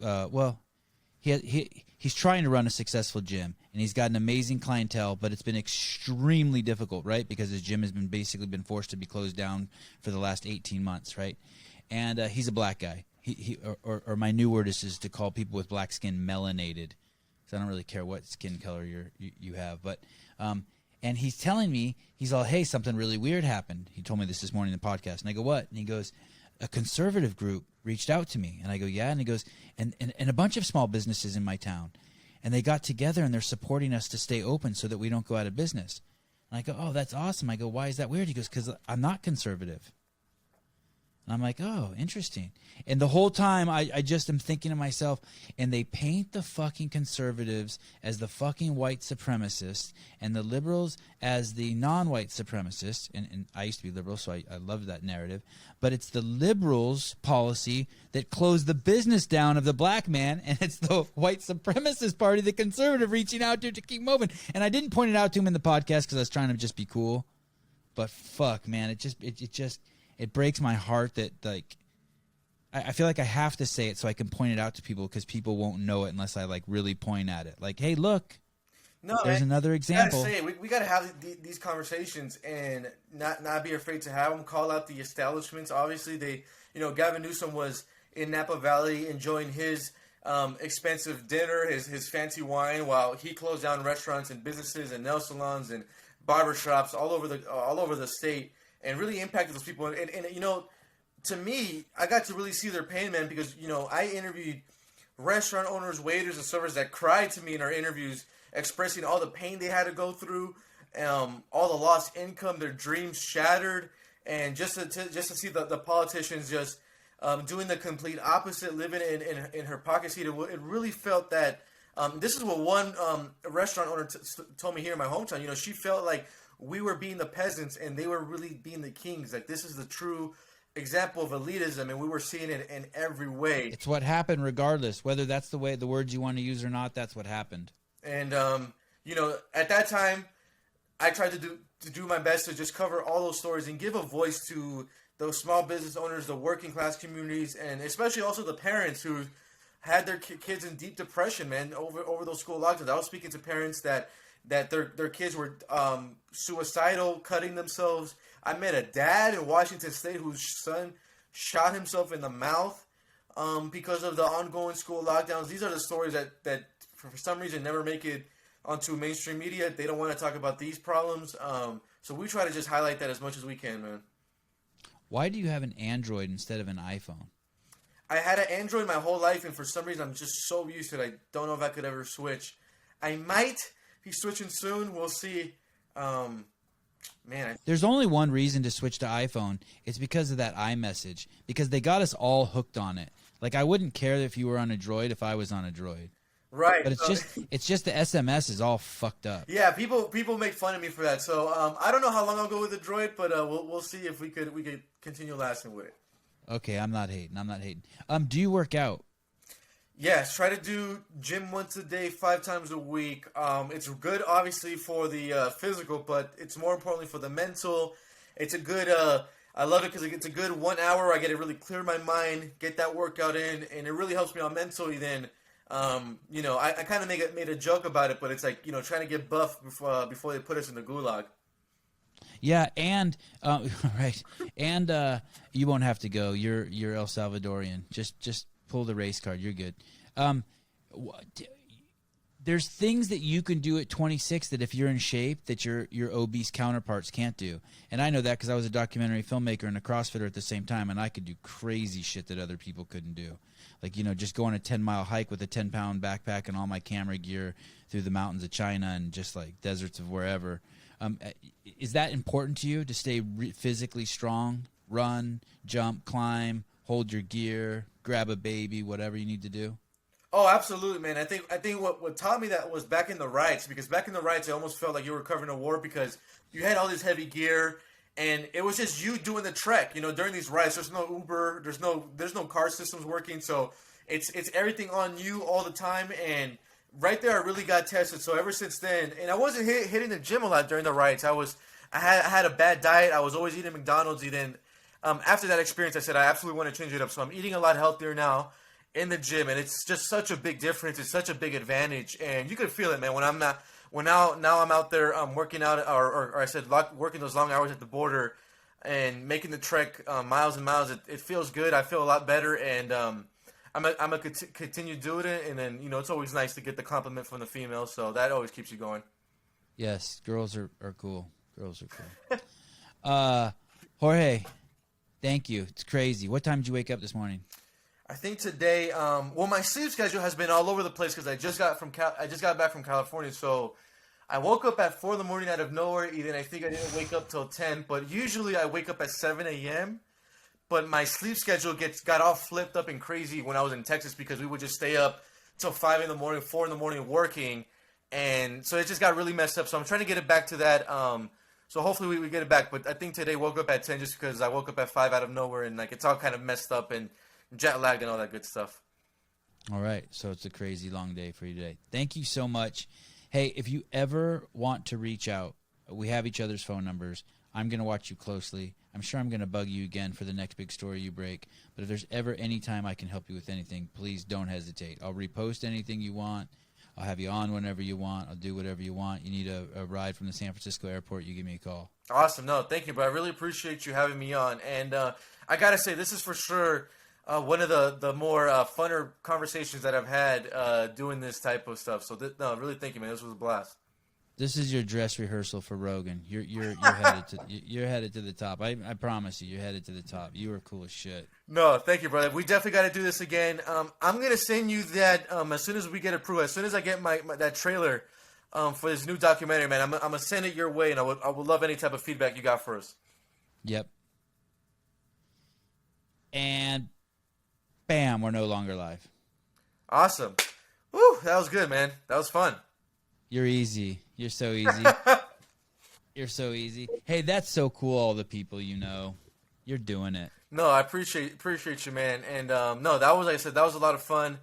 he's trying to run a successful gym, and he's got an amazing clientele, but it's been extremely difficult, right? Because his gym has been forced to be closed down for the last 18 months, right? And he's a black guy. Or my new word is to call people with black skin melanated, because I don't really care what skin color you have. But and he's telling me, he's all, hey, something really weird happened. He told me this morning in the podcast, and I go, what? And he goes, a conservative group reached out to me. And I go, yeah. And he goes, and a bunch of small businesses in my town. And they got together and they're supporting us to stay open so that we don't go out of business. And I go, oh, that's awesome. I go, why is that weird? He goes, because I'm not conservative. And I'm like, oh, interesting. And the whole time I just am thinking to myself, and they paint the fucking conservatives as the fucking white supremacists and the liberals as the non-white supremacists. And I used to be liberal, so I love that narrative. But it's the liberals' policy that closed the business down of the black man, and it's the white supremacist party, the conservative, reaching out to keep moving. And I didn't point it out to him in the podcast because I was trying to just be cool. But fuck, man, it breaks my heart that, like, I feel like I have to say it so I can point it out to people because people won't know it unless I, like, really point at it. Like, hey, look, there's another example. We got to have these conversations and not be afraid to have them. Call out the establishments. Obviously, Gavin Newsom was in Napa Valley enjoying his expensive dinner, his fancy wine, while he closed down restaurants and businesses and nail salons and barbershops all over the state. And really impacted those people. And to me, I got to really see their pain, man, because, I interviewed restaurant owners, waiters, and servers that cried to me in our interviews, expressing all the pain they had to go through, all the lost income, their dreams shattered, and just to see the politicians just doing the complete opposite, living in her pocket seat. It really felt that this is what one restaurant owner told me here in my hometown. She felt like we were being the peasants and they were really being the kings. Like, this is the true example of elitism, and we were seeing it in every way. It's what happened regardless. Whether that's the words you want to use or not, that's what happened. And, at that time, I tried to do my best to just cover all those stories and give a voice to those small business owners, the working class communities, and especially also the parents who had their kids in deep depression, man, over those school lockdowns. I was speaking to parents that their kids were suicidal, cutting themselves. I met a dad in Washington State whose son shot himself in the mouth because of the ongoing school lockdowns. These are the stories that for some reason never make it onto mainstream media. They don't want to talk about these problems. So we try to just highlight that as much as we can, man. Why do you have an Android instead of an iPhone? I had an Android my whole life, and for some reason I'm just so used to it. I don't know if I could ever switch. I might be switching soon. We'll see. There's only one reason to switch to iPhone. It's because of that iMessage. Because they got us all hooked on it. Like, I wouldn't care if you were on a Droid if I was on a Droid. Right. But it's just the SMS is all fucked up. Yeah, people make fun of me for that. So I don't know how long I'll go with the Droid, but we'll see if we could continue lasting with it. Okay, I'm not hating. Do you work out? Yes, try to do gym once a day, 5 times a week. It's good, obviously, for the physical, but it's more importantly for the mental. It's a good, I love it because it's a good 1 hour. I get to really clear my mind, get that workout in, and it really helps me out mentally. Then, I kind of made a joke about it, but it's like, trying to get buff before they put us in the gulag. Yeah, and right, and you won't have to go. You're El Salvadorian. Just pull the race card. You're good. There's things that you can do at 26 that if you're in shape that your obese counterparts can't do. And I know that because I was a documentary filmmaker and a CrossFitter at the same time, and I could do crazy shit that other people couldn't do. Like, just go on a 10-mile hike with a 10-pound backpack and all my camera gear through the mountains of China and just like deserts of wherever. Is that important to you to stay physically strong? Run, jump, climb, hold your gear, grab a baby, whatever you need to do? Oh, absolutely, man. I think what taught me that was back in the riots, because back in the riots, it almost felt like you were covering a war because you had all this heavy gear, and it was just you doing the trek. During these riots, there's no Uber, there's no car systems working, so it's everything on you all the time. And right there, I really got tested. So ever since then, and I wasn't hitting the gym a lot during the riots. I had a bad diet. I was always eating McDonald's. And then after that experience, I said I absolutely want to change it up. So I'm eating a lot healthier now in the gym, and it's just such a big difference. It's such a big advantage, and you can feel it, man. Now I'm out there working out, or I said working those long hours at the border and making the trek miles and miles. It feels good. I feel a lot better, and I'm gonna continue doing it. And then it's always nice to get the compliment from the females, so that always keeps you going. Yes, girls are cool. Girls are cool. Jorge, thank you. It's crazy. What time did you wake up this morning? I think today, my sleep schedule has been all over the place because I just got back from California. So I woke up at 4 a.m. out of nowhere. Even I think I didn't wake up till 10, but usually I wake up at 7 a.m. but my sleep schedule got all flipped up and crazy when I was in Texas because we would just stay up till 5 in the morning, 4 in the morning working, and so it just got really messed up. So I'm trying to get it back to that. So hopefully we get it back. But I think today woke up at 10 just because I woke up at 5 out of nowhere, and like it's all kind of messed up and jet lagged and all that good stuff. All right, so it's a crazy long day for you today. Thank you so much. Hey, if you ever want to reach out, we have each other's phone numbers. I'm going to watch you closely. I'm sure I'm going to bug you again for the next big story you break. But if there's ever any time I can help you with anything, please don't hesitate. I'll repost anything you want. I'll have you on whenever you want. I'll do whatever you want. You need a ride from the San Francisco airport, you give me a call. Awesome. No, thank you, bro. I really appreciate you having me on. And I got to say, this is for sure one of the more funner conversations that I've had doing this type of stuff. So, no, really thank you, man. This was a blast. This is your dress rehearsal for Rogan. You're headed to the top. I promise you, you're headed to the top. You are cool as shit. No, thank you, brother. We definitely got to do this again. I'm gonna send you that as soon as we get approved. As soon as I get my that trailer for this new documentary, man. I'm gonna send it your way, and I would love any type of feedback you got for us. Yep. And bam, we're no longer live. Awesome. Woo, that was good, man. That was fun. You're easy. You're so easy. You're so easy. Hey, that's so cool, all the people you know. You're doing it. No, I appreciate you, man. And no, that was, like I said, that was a lot of fun.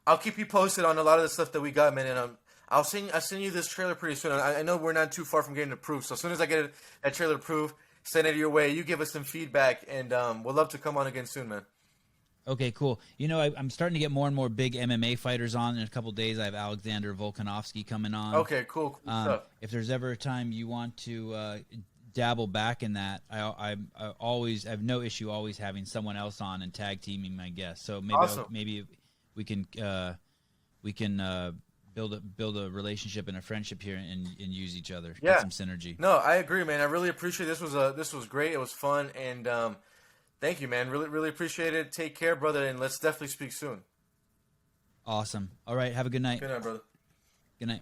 I'll keep you posted on a lot of the stuff that we got, man. And I'll send you this trailer pretty soon. I know we're not too far from getting approved. So as soon as I get that trailer approved, send it your way. You give us some feedback, and we'll love to come on again soon, man. Okay, cool. You know, I'm starting to get more and more big MMA fighters on. In a couple of days, I have Alexander Volkanovski coming on. Okay, cool stuff. If there's ever a time you want to dabble back in that, I have no issue always having someone else on and tag teaming my guests. So maybe Awesome. maybe we can build a relationship and a friendship here and use each other. Yeah. Get some synergy. No, I agree, man. I really appreciate this was great. It was fun, and thank you, man. Really appreciate it. Take care, brother, and let's definitely speak soon. Awesome. All right. Have a good night. Good night, brother. Good night.